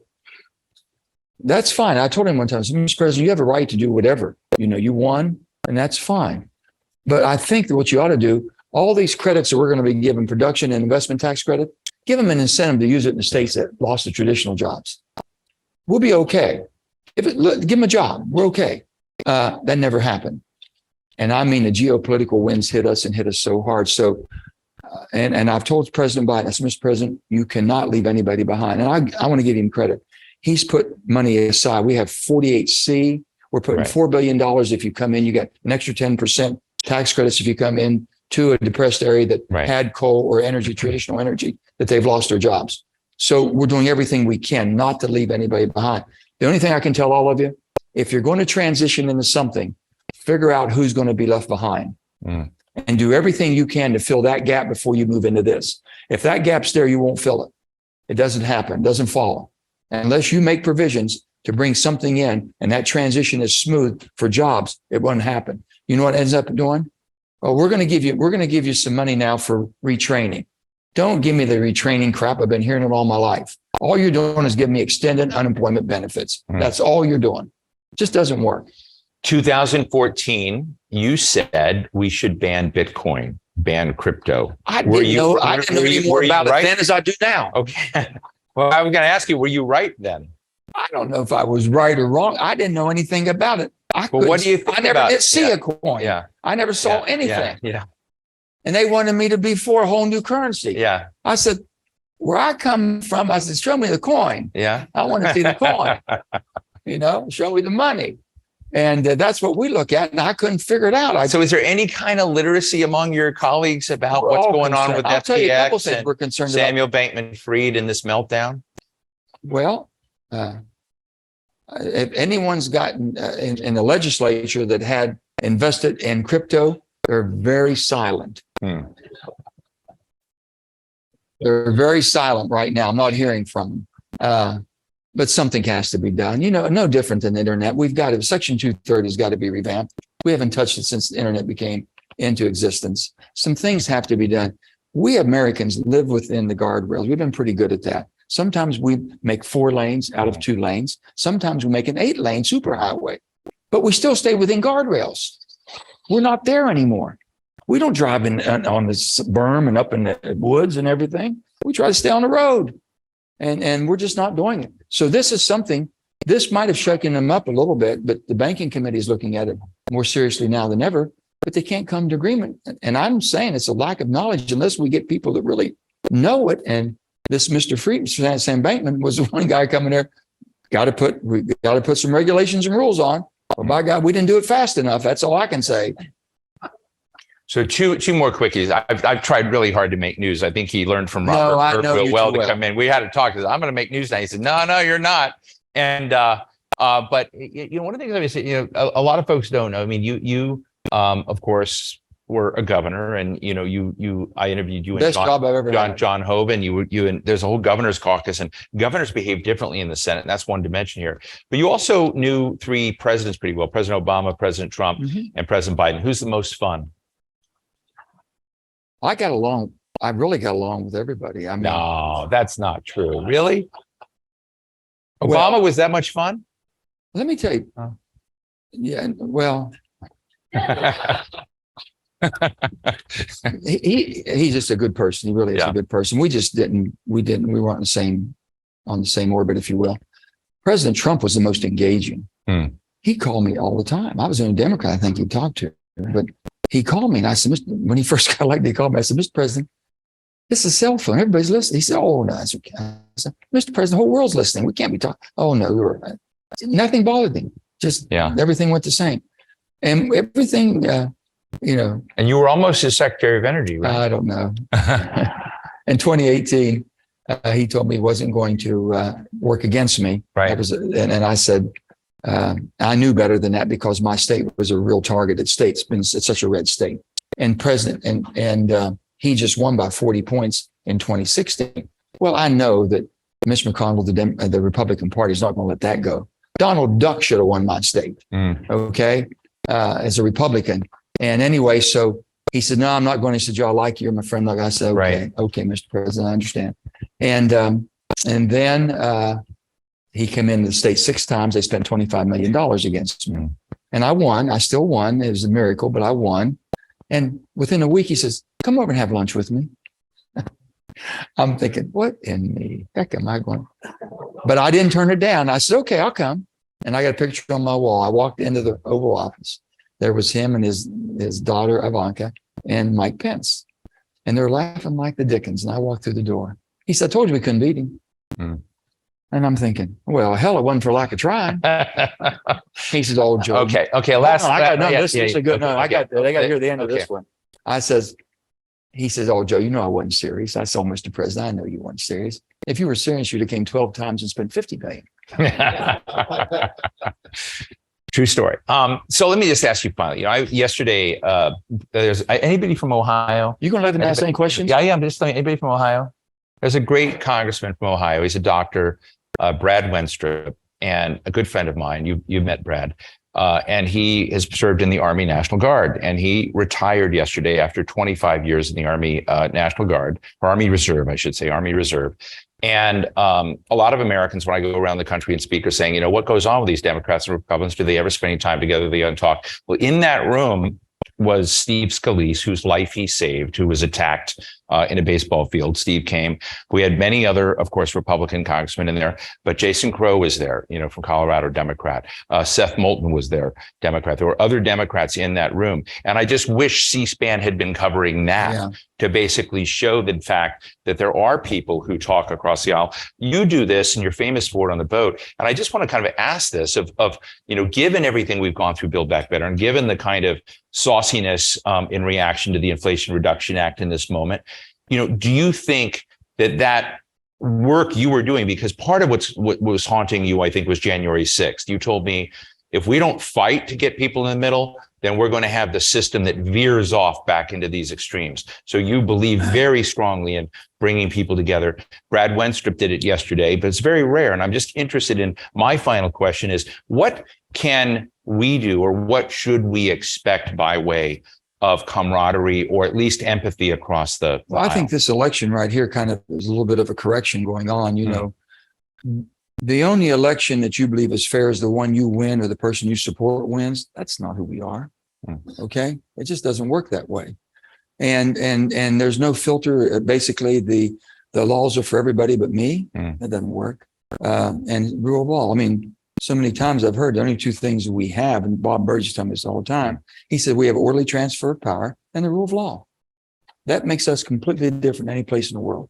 That's fine. I told him one time, I said, Mr. President, you have a right to do whatever. You won, and that's fine. But I think that what you ought to do, all these credits that we're going to be giving, production and investment tax credit, give them an incentive to use it in the states that lost the traditional jobs. We'll be okay. Give them a job. We're okay. That never happened. And I mean, the geopolitical winds hit us and hit us so hard. So, and I've told President Biden, I said, Mr. President, you cannot leave anybody behind. And I want to give him credit. He's put money aside. We have 48C. We're putting $4 billion. If you come in, you get an extra 10% tax credits if you come in to a depressed area that had coal or energy, traditional energy, that they've lost their jobs. So we're doing everything we can not to leave anybody behind. The only thing I can tell all of you, if you're going to transition into something, figure out who's going to be left behind and do everything you can to fill that gap before you move into this. If that gap's there, you won't fill it. It doesn't happen. It doesn't follow. Unless you make provisions to bring something in and that transition is smooth for jobs, it won't happen. You know what it ends up doing? Oh, we're going to give you some money now for retraining. Don't give me the retraining crap. I've been hearing it all my life. All you're doing is giving me extended unemployment benefits. That's all you're doing. It just doesn't work. 2014, you said we should ban Bitcoin, ban crypto. I didn't know any more about it then as I do now. Okay. Well, I was going to ask you, were you right then? I don't know if I was right or wrong. I didn't know anything about it. Well, what do you think? I never did see a coin. Yeah. I never saw anything. Yeah. And they wanted me to be for a whole new currency. Yeah. I said, where I come from, I said, show me the coin. Yeah. I want to see the coin. Show me the money. And that's what we look at. And I couldn't figure it out. So is there any kind of literacy among your colleagues about what's going on with I'll tell you a couple FTX things we're concerned Samuel Bankman-Fried in this meltdown? Well, if anyone's gotten in the legislature that had invested in crypto, they're very silent. They're very silent right now. I'm not hearing from them. But something has to be done. No different than the internet. We've got it. Section 230 has got to be revamped. We haven't touched it since the internet became into existence. Some things have to be done. We Americans live within the guardrails. We've been pretty good at that. Sometimes we make 4 lanes out of 2 lanes. Sometimes we make an 8-lane superhighway, but we still stay within guardrails. We're not there anymore. We don't drive on the berm and up in the woods and everything. We try to stay on the road. And we're just not doing it. So this is something, this might have shaken them up a little bit, but the banking committee is looking at it more seriously now than ever, but they can't come to agreement. And I'm saying it's a lack of knowledge unless we get people that really know it. And this Mr. Fried, Sam Bankman was the one guy coming there, we got to put some regulations and rules on. Well, by God, we didn't do it fast enough. That's all I can say. So two more quickies. I've tried really hard to make news. I think he learned from Robert well to come in. We had to talk. I'm going to make news now. He said, no, you're not. And but one of the things I would say, a lot of folks don't know. I mean, you of course were a governor, and I interviewed you and John Hoeven. You and there's a whole governor's caucus, and governors behave differently in the Senate. And that's one dimension here. But you also knew 3 presidents pretty well: President Obama, President Trump, and President Biden. Who's the most fun? I really got along with everybody. I mean, no, that's not true. Really? Obama was that much fun? Let me tell you. Yeah, well, he's just a good person. He really is a good person. We weren't on the same orbit, if you will. President Trump was the most engaging. He called me all the time. I was a Democrat, I think he talked to, but he called me and I said, when he first got elected, he called me. I said, Mr. President, this is a cell phone. Everybody's listening. He said, oh, no, that's okay. I said, Mr. President, the whole world's listening. We can't be talking. Oh, no, you're right. Nothing bothered him. Just everything went the same. And everything, And you were almost his Secretary of Energy, right? I don't know. In 2018, he told me he wasn't going to work against me. Right. And I said, I knew better than that because my state was a real targeted state. It's such a red state. And he just won by 40 points in 2016. Well, I know that Mitch McConnell, the Republican Party, is not going to let that go. Donald Duck should have won my state. Okay, as a Republican. And anyway, so he said, "No, I'm not going." He said, "Joe, I like you. You're my friend." Like I said, "Okay, okay, Mr. President, I understand." And And then he came into the state 6 times. They spent $25 million against me. And I won. I still won. It was a miracle, but I won. And within a week, he says, come over and have lunch with me. I'm thinking, what in the heck am I going? But I didn't turn it down. I said, okay, I'll come. And I got a picture on my wall. I walked into the Oval Office. There was him and his daughter, Ivanka, and Mike Pence. And they're laughing like the dickens. And I walked through the door. He said, I told you we couldn't beat him. And I'm thinking, well, hell, it wasn't for lack of trying. He says, oh, Joe. Okay. Last. I got this is a good. No, I got. They got to hear the end of this one. He says, oh, Joe, you know I wasn't serious. I told Mr. President, I know you weren't serious. If you were serious, you'd have came 12 times and spent $50 billion. True story. So let me just ask you finally. Yesterday, there's anybody from Ohio? You gonna let them ask any questions? Yeah, I'm just telling you, anybody from Ohio? There's a great congressman from Ohio. He's a doctor, Brad Wenstrup, and a good friend of mine. You've met Brad. And he has served in the Army National Guard, and he retired yesterday after 25 years in the Army National Guard, or Army Reserve, I should say, Army Reserve. And a lot of Americans, when I go around the country and speak, are saying, what goes on with these Democrats and Republicans? Do they ever spend any time together? Do they don't talk? Well, in that room was Steve Scalise, whose life he saved, who was attacked in a baseball field. Steve came. We had many other, of course, Republican congressmen in there, but Jason Crow was there, from Colorado, Democrat. Seth Moulton was there, Democrat. There were other Democrats in that room. And I just wish C-SPAN had been covering that to basically show the fact that there are people who talk across the aisle. You do this and you're famous for it on the boat. And I just want to kind of ask this of given everything we've gone through Build Back Better and given the kind of sauciness in reaction to the Inflation Reduction Act in this moment, do you think that work you were doing, because part of what was haunting you, I think, was January 6th. You told me, if we don't fight to get people in the middle, then we're going to have the system that veers off back into these extremes. So you believe very strongly in bringing people together. Brad Wenstrup did it yesterday, but it's very rare. And I'm just interested in, my final question is, what can we do, or what should we expect by way of camaraderie or at least empathy across the Well, I think this election right here kind of is a little bit of a correction going on. The only election that you believe is fair is the one you win or the person you support wins. That's not who we are. Okay. It just doesn't work that way. And there's no filter. Basically the laws are for everybody but me. That doesn't work. And rule of law. I mean, so many times I've heard the only 2 things we have, and Bob Burge tells me this all the time. He said, we have orderly transfer of power and the rule of law. That makes us completely different than any place in the world.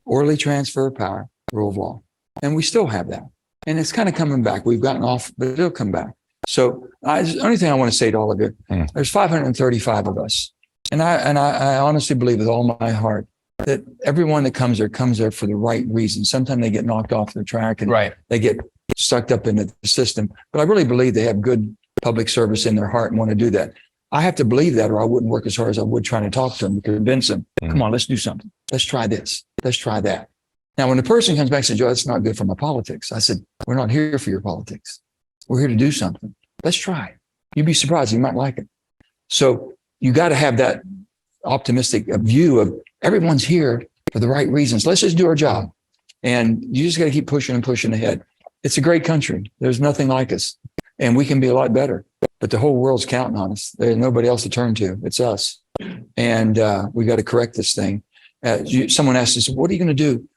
Orderly transfer of power, rule of law. And we still have that. And it's kind of coming back. We've gotten off, but it'll come back. So the only thing I want to say to all of you, there's 535 of us. And I honestly believe with all my heart that everyone that comes there for the right reason. Sometimes they get knocked off the track and they get sucked up into the system. But I really believe they have good public service in their heart and want to do that. I have to believe that, or I wouldn't work as hard as I would trying to talk to them to convince them. Come on, let's do something. Let's try this. Let's try that. Now, when the person comes back and says, Joe, that's not good for my politics. I said, we're not here for your politics. We're here to do something. Let's try it. You'd be surprised. You might like it. So you got to have that optimistic view of everyone's here for the right reasons. Let's just do our job. And you just got to keep pushing and pushing ahead. It's a great country. There's nothing like us, and we can be a lot better, but the whole world's counting on us. There's nobody else to turn to. It's us. And we got to correct this thing. Someone asked us, what are you going to do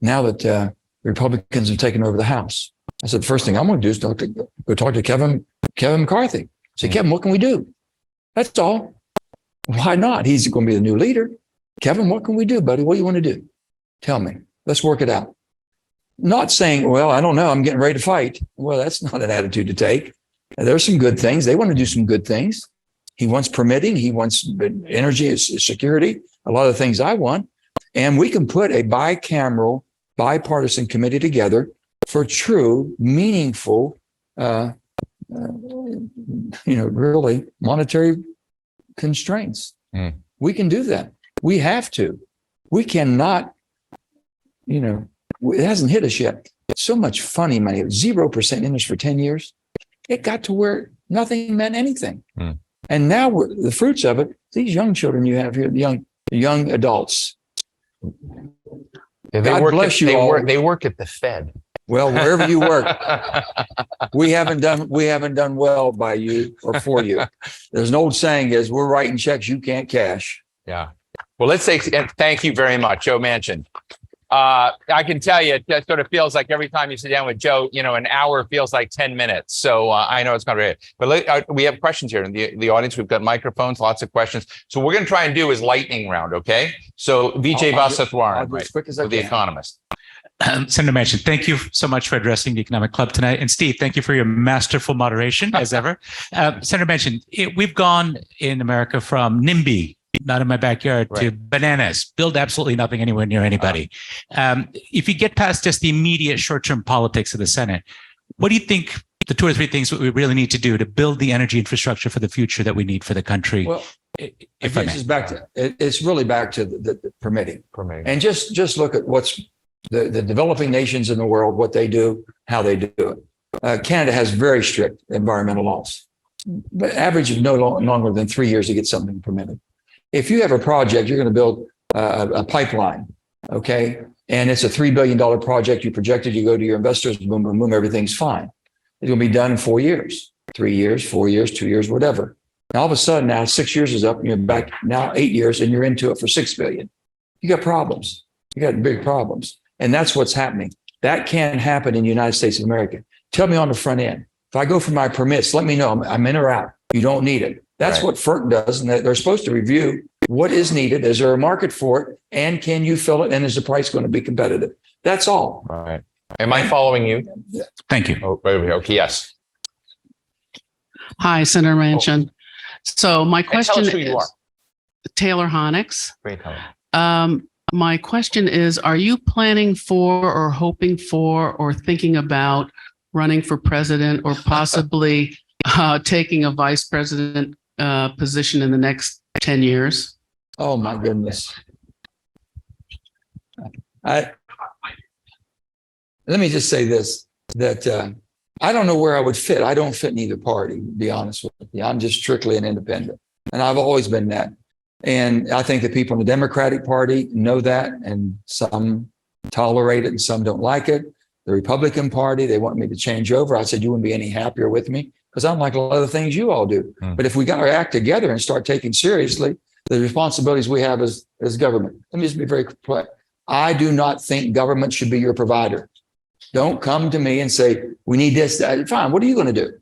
now that the Republicans have taken over the House? I said, the first thing I'm going to do is go talk to Kevin McCarthy. I said, Kevin, what can we do? That's all. Why not? He's going to be the new leader. Kevin, what can we do, buddy? What do you want to do? Tell me. Let's work it out. Not saying, well, I don't know, I'm getting ready to fight. Well, that's not an attitude to take. There's some good things. They want to do some good things. He wants permitting. He wants energy, security, a lot of the things I want. And we can put a bicameral, bipartisan committee together for true, meaningful, really monetary constraints. We can do that. We have to. We cannot, it hasn't hit us yet. So much funny money, 0% interest for 10 years. It got to where nothing meant anything. And now the fruits of it, these young children you have here, the young adults. Yeah, God bless you all. They work at the Fed. Well, wherever you work, we haven't done well by you or for you. There's an old saying is we're writing checks you can't cash. Yeah. Well, let's say thank you very much, Joe Manchin. I can tell you, it sort of feels like every time you sit down with Joe, an hour feels like 10 minutes. So I know it's going to be, but we have questions here in the audience. We've got microphones, lots of questions. So we're going to try and do is lightning round. Okay. So Vijay Vasatwaran, right, as quick as I The can. Economist. Senator Manchin, thank you so much for addressing the Economic Club tonight. And Steve, thank you for your masterful moderation, as ever. Senator Manchin, we've gone in America from NIMBY, not in my backyard, to bananas, build absolutely nothing anywhere near anybody. If you get past just the immediate short-term politics of the Senate, what do you think the 2 or 3 things that we really need to do to build the energy infrastructure for the future that we need for the country? Well, if I may. it's really back to the permitting. And just look at what's the developing nations in the world, what they do, how they do it. Canada has very strict environmental laws, but average of no longer than 3 years to get something permitted. If you have a project, you're going to build a pipeline, okay, and it's a $3 billion project. You projected, you go to your investors, boom, boom, boom, everything's fine. It's going to be done in 4 years, 3 years, 4 years, 2 years, whatever. And all of a sudden, now 6 years is up, and you're back now 8 years, and you're into it for $6 billion. You got problems. You got big problems. And that's what's happening. That can happen in the United States of America. Tell me on the front end. If I go for my permits, let me know I'm in or out. You don't need it. That's what FERC does. And they're supposed to review what is needed. Is there a market for it? And can you fill it? And is the price going to be competitive? That's all. All right. Am I following you? Thank you. Oh, right over here. Okay. Yes. Hi, Senator Manchin. So my question Tell us who you are. is Taylor Honix. Great. Helen. My question is, are you planning for or hoping for or thinking about running for president or possibly taking a vice president position in the next 10 years? Oh, my goodness. Let me just say this, that I don't know where I would fit. I don't fit in either party, to be honest with you. I'm just strictly an independent. And I've always been that. And I think the people in the Democratic Party know that, and some tolerate it and some don't like it. The Republican Party, they want me to change over. I said, you wouldn't be any happier with me because I'm like a lot of the things you all do. But if we got our act together and start taking seriously the responsibilities we have as government, let me just be very clear. I do not think government should be your provider. Don't come to me and say, we need this. Fine. What are you going to do?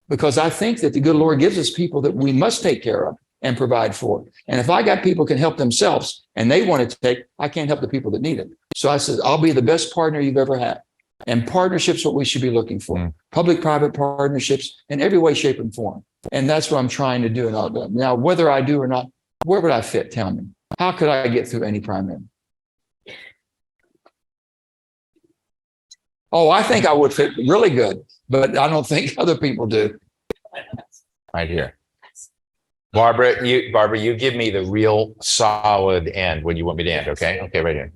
Because I think that the good Lord gives us people that we must take care of and provide for. And if I got people can help themselves and they want to take, I can't help the people that need it. So I said, I'll be the best partner you've ever had. And partnerships, what we should be looking for, public-private partnerships in every way, shape, and form. And that's what I'm trying to do. And all that. Now, whether I do or not, where would I fit? Tell me. How could I get through any primary? Oh, I think I would fit really good, but I don't think other people do. Right here. Barbara, you give me the real solid end when you want me to end. Okay. Okay. Right here.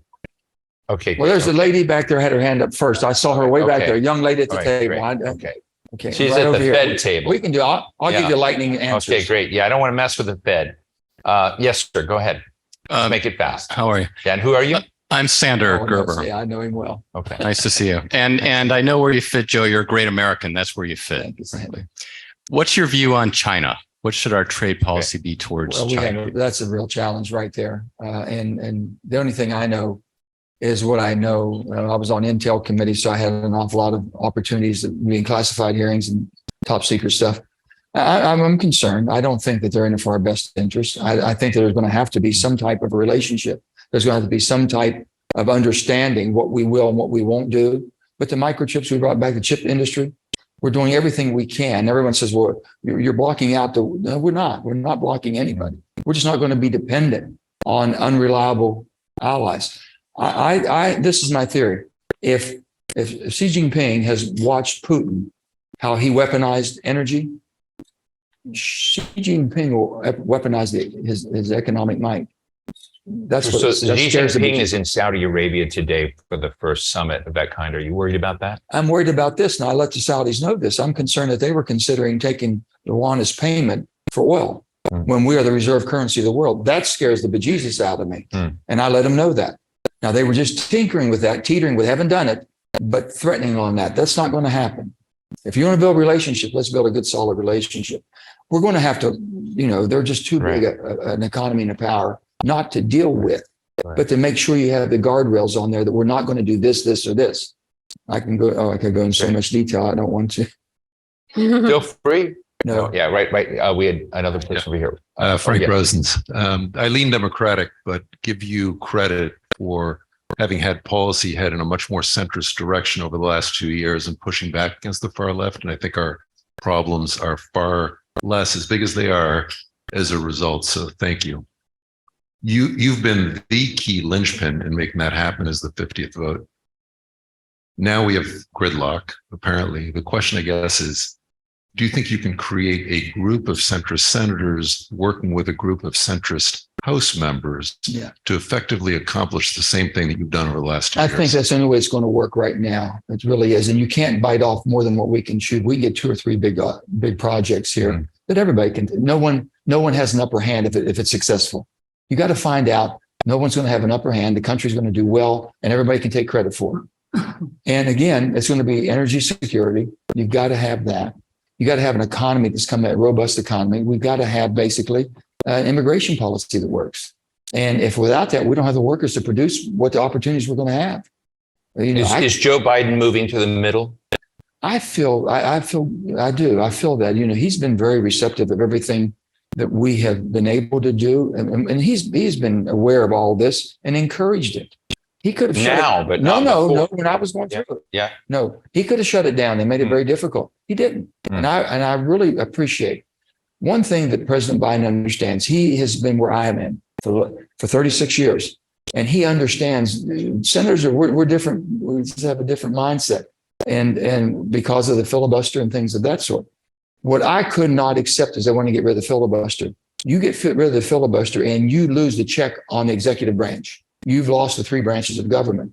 Okay. Well, there's a lady back there had her hand up first. I saw her way back there, a young lady at the table. Okay. Okay. She's right at the over here. Fed table. We can do. I'll give you lightning answers. Okay, great. Yeah, I don't want to mess with the Fed. Yes, sir. Go ahead. Make it fast. How are you? And who are you? I'm Sander Oh, Gerber. yeah, I know him well. Okay. Nice to see you. And I know where you fit, Joe. You're a great American. That's where you fit. Thank you, Sandy. What's your view on China? What should our trade policy be towards Well, China? that's a real challenge right there. And the only thing I know is what I know. I was on Intel committee, so I had an awful lot of opportunities being classified hearings and top secret stuff. I'm concerned. I don't think that they're in it for our best interest. I think there's going to have to be some type of a relationship. There's going to have to be some type of understanding what we will and what we won't do. But the microchips, we brought back the chip industry. We're doing everything we can. Everyone says, well, you're blocking out no, we're not. We're not blocking anybody. We're just not going to be dependent on unreliable allies. This is my theory. If Xi Jinping has watched Putin, how he weaponized energy, Xi Jinping will weaponize his economic might. That's what So that Xi scares Jinping me. is in Saudi Arabia today for the first summit of that kind. Are you worried about that? I'm worried about this, and I let the Saudis know this. I'm concerned that they were considering taking the yuan as payment for oil when we are the reserve currency of the world. That scares the bejesus out of me, and I let them know that. Now, they were just tinkering with that, teetering with, haven't done it, but threatening on that. That's not going to happen. If you want to build a relationship, let's build a good, solid relationship. We're going to have to, they're just too big an economy and a power not to deal with, but to make sure you have the guardrails on there that we're not going to do this, this, or this. I could go in so much detail. I don't want to. Feel free. No. Yeah, right. We had another person over here. Frank yeah. Rosens. I lean Democratic, but give you credit for having had policy head in a much more centrist direction over the last 2 years and pushing back against the far left. And I think our problems are far less, as big as they are, as a result. So thank you. You've been the key linchpin in making that happen as the 50th vote. Now we have gridlock, apparently. The question, I guess, is, do you think you can create a group of centrist senators working with a group of centrist House members to effectively accomplish the same thing that you've done over the last 2 years? I think that's the only way it's going to work right now. It really is. And you can't bite off more than what we can chew. We can get 2 or 3 big projects here that everybody can. No one has an upper hand if it's successful. You got to find out. No one's going to have an upper hand. The country's going to do well, and everybody can take credit for it. And again, it's going to be energy security. You've got to have that. You got to have an economy that's come a robust economy. We've got to have basically immigration policy that works. And if without that, we don't have the workers to produce what the opportunities we're going to have. Is Joe Biden moving to the middle? I do. I feel that, he's been very receptive of everything that we have been able to do. And he's been aware of all this and encouraged it. He could have but no, when I was going through it. Yeah. No, he could have shut it down. They made it very difficult. He didn't. And I really appreciate one thing that President Biden understands. He has been where I am in for 36 years. And he understands senators we're different. We just have a different mindset. And because of the filibuster and things of that sort. What I could not accept is they want to get rid of the filibuster. You get rid of the filibuster and you lose the check on the executive branch. You've lost the 3 branches of government.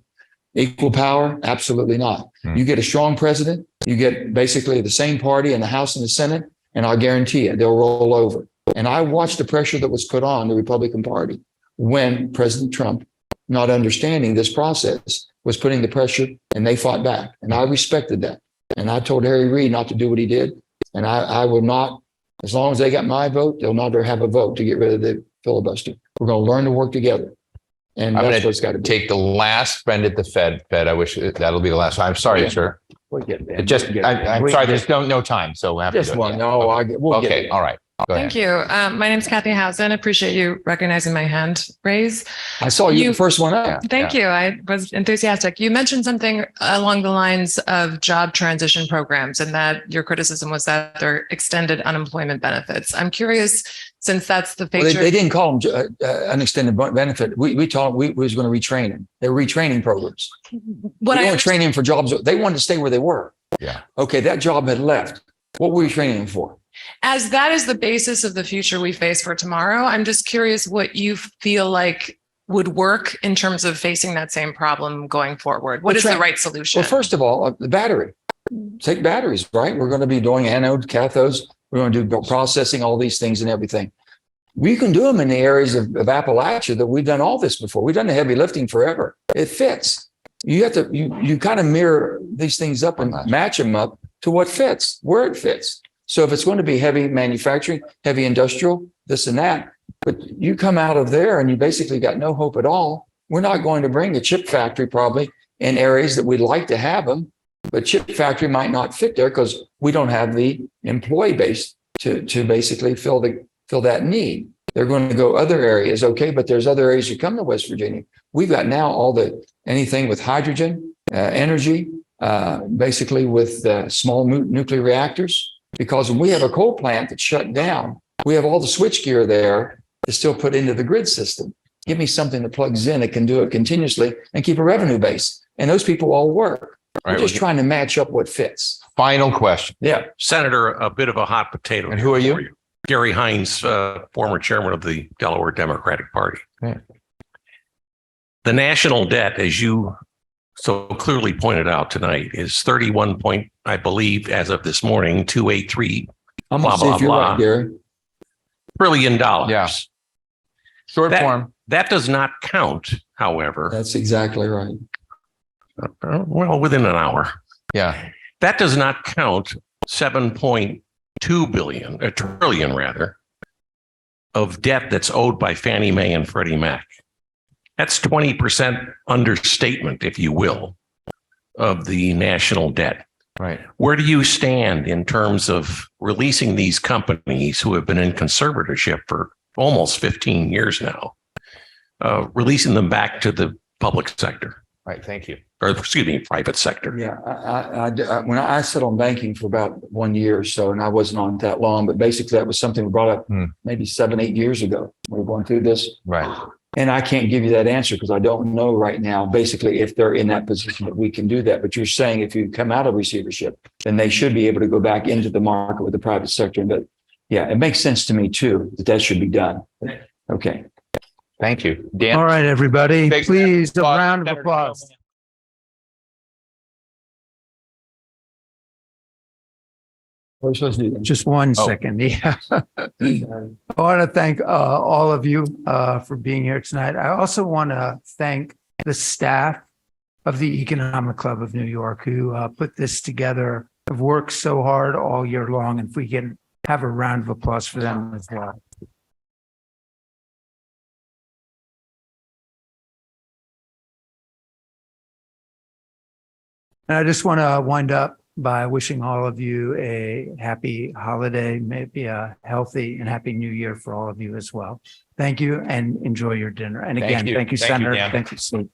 Equal power? Absolutely not. You get a strong president, you get basically the same party in the House and the Senate, and I'll guarantee you they'll roll over. And I watched the pressure that was put on the Republican Party when President Trump, not understanding this process, was putting the pressure, and they fought back. And I respected that. And I told Harry Reid not to do what he did. And I will not, as long as they got my vote, they'll never have a vote to get rid of the filibuster. We're going to learn to work together. And I'm that's what's got to be. Take the last friend at the Fed. I wish that'll be the last one. I'm sorry, sir. We'll get there. I'm sorry. There's no time. So we'll have Just to one. No, we'll get okay. there. All right. Go ahead. Thank you. My name is Kathy Housen. Appreciate you recognizing my hand raise. I saw you the first one up. Thank you. I was enthusiastic. You mentioned something along the lines of job transition programs and that your criticism was that they're extended unemployment benefits. I'm curious, since that's the feature. Well, they didn't call them unextended benefit. We was going to retrain them. They're retraining programs. We weren't training them for jobs. They wanted to stay where they were. Yeah. Okay, that job had left. What were we training them for? As that is the basis of the future we face for tomorrow, I'm just curious what you feel like would work in terms of facing that same problem going forward. What is the right solution? Well, first of all, the battery. Take batteries, right? We're going to be doing anodes, cathodes. We're going to do processing, all these things and everything. We can do them in the areas of Appalachia that we've done all this before. We've done the heavy lifting forever. It fits. You have to, you kind of mirror these things up and match them up to what fits, where it fits. So if it's going to be heavy manufacturing, heavy industrial, this and that, but you come out of there and you basically got no hope at all. We're not going to bring a chip factory probably in areas that we'd like to have them, but chip factory might not fit there because we don't have the employee base to basically fill that need. They're going to go other areas. Okay. But there's other areas you come to West Virginia. We've got now anything with hydrogen, energy, basically with small nuclear reactors. Because when we have a coal plant that's shut down, we have all the switchgear there to still put into the grid system. Give me something that plugs in that can do it continuously and keep a revenue base. And those people all work. We're just trying to match up what fits. Final question. Yeah. Senator, a bit of a hot potato. And who are you? Gary Hines, former chairman of the Delaware Democratic Party. Okay. The national debt, as you so clearly pointed out tonight, is 31 point, I believe, as of this morning, 283 I'm going to see if you're right, Gary. $1 trillion. Yeah. Short That- form. That does not count, however, That's exactly right. well, within an hour. Yeah. That does not count 7.2 billion, a trillion rather, of debt that's owed by Fannie Mae and Freddie Mac. That's 20% understatement, if you will, of the national debt. Right. Where do you stand in terms of releasing these companies who have been in conservatorship for almost 15 years now, releasing them back to the public sector, Right. Thank you. or excuse me, private sector? Yeah, when I sat on banking for about 1 year or so, and I wasn't on that long, but basically that was something we brought up maybe 7-8 years ago. We were going through this. Right. And I can't give you that answer because I don't know right now, basically, if they're in that position that we can do that. But you're saying if you come out of receivership, then they should be able to go back into the market with the private sector. But yeah, it makes sense to me too, that should be done. Okay. Thank you. Dan. All right, everybody, Big please, a applause. round of applause. What are we supposed to do? Just 1 Oh. second. Yeah. I want to thank all of you for being here tonight. I also want to thank the staff of the Economic Club of New York who put this together, have worked so hard all year long. And if we can have a round of applause for them as well. And I just want to wind up by wishing all of you a happy holiday, maybe a healthy and happy new year for all of you as well. Thank you and enjoy your dinner. And again, thank you, Thank you, Senator. Dan. Thank you, Steve.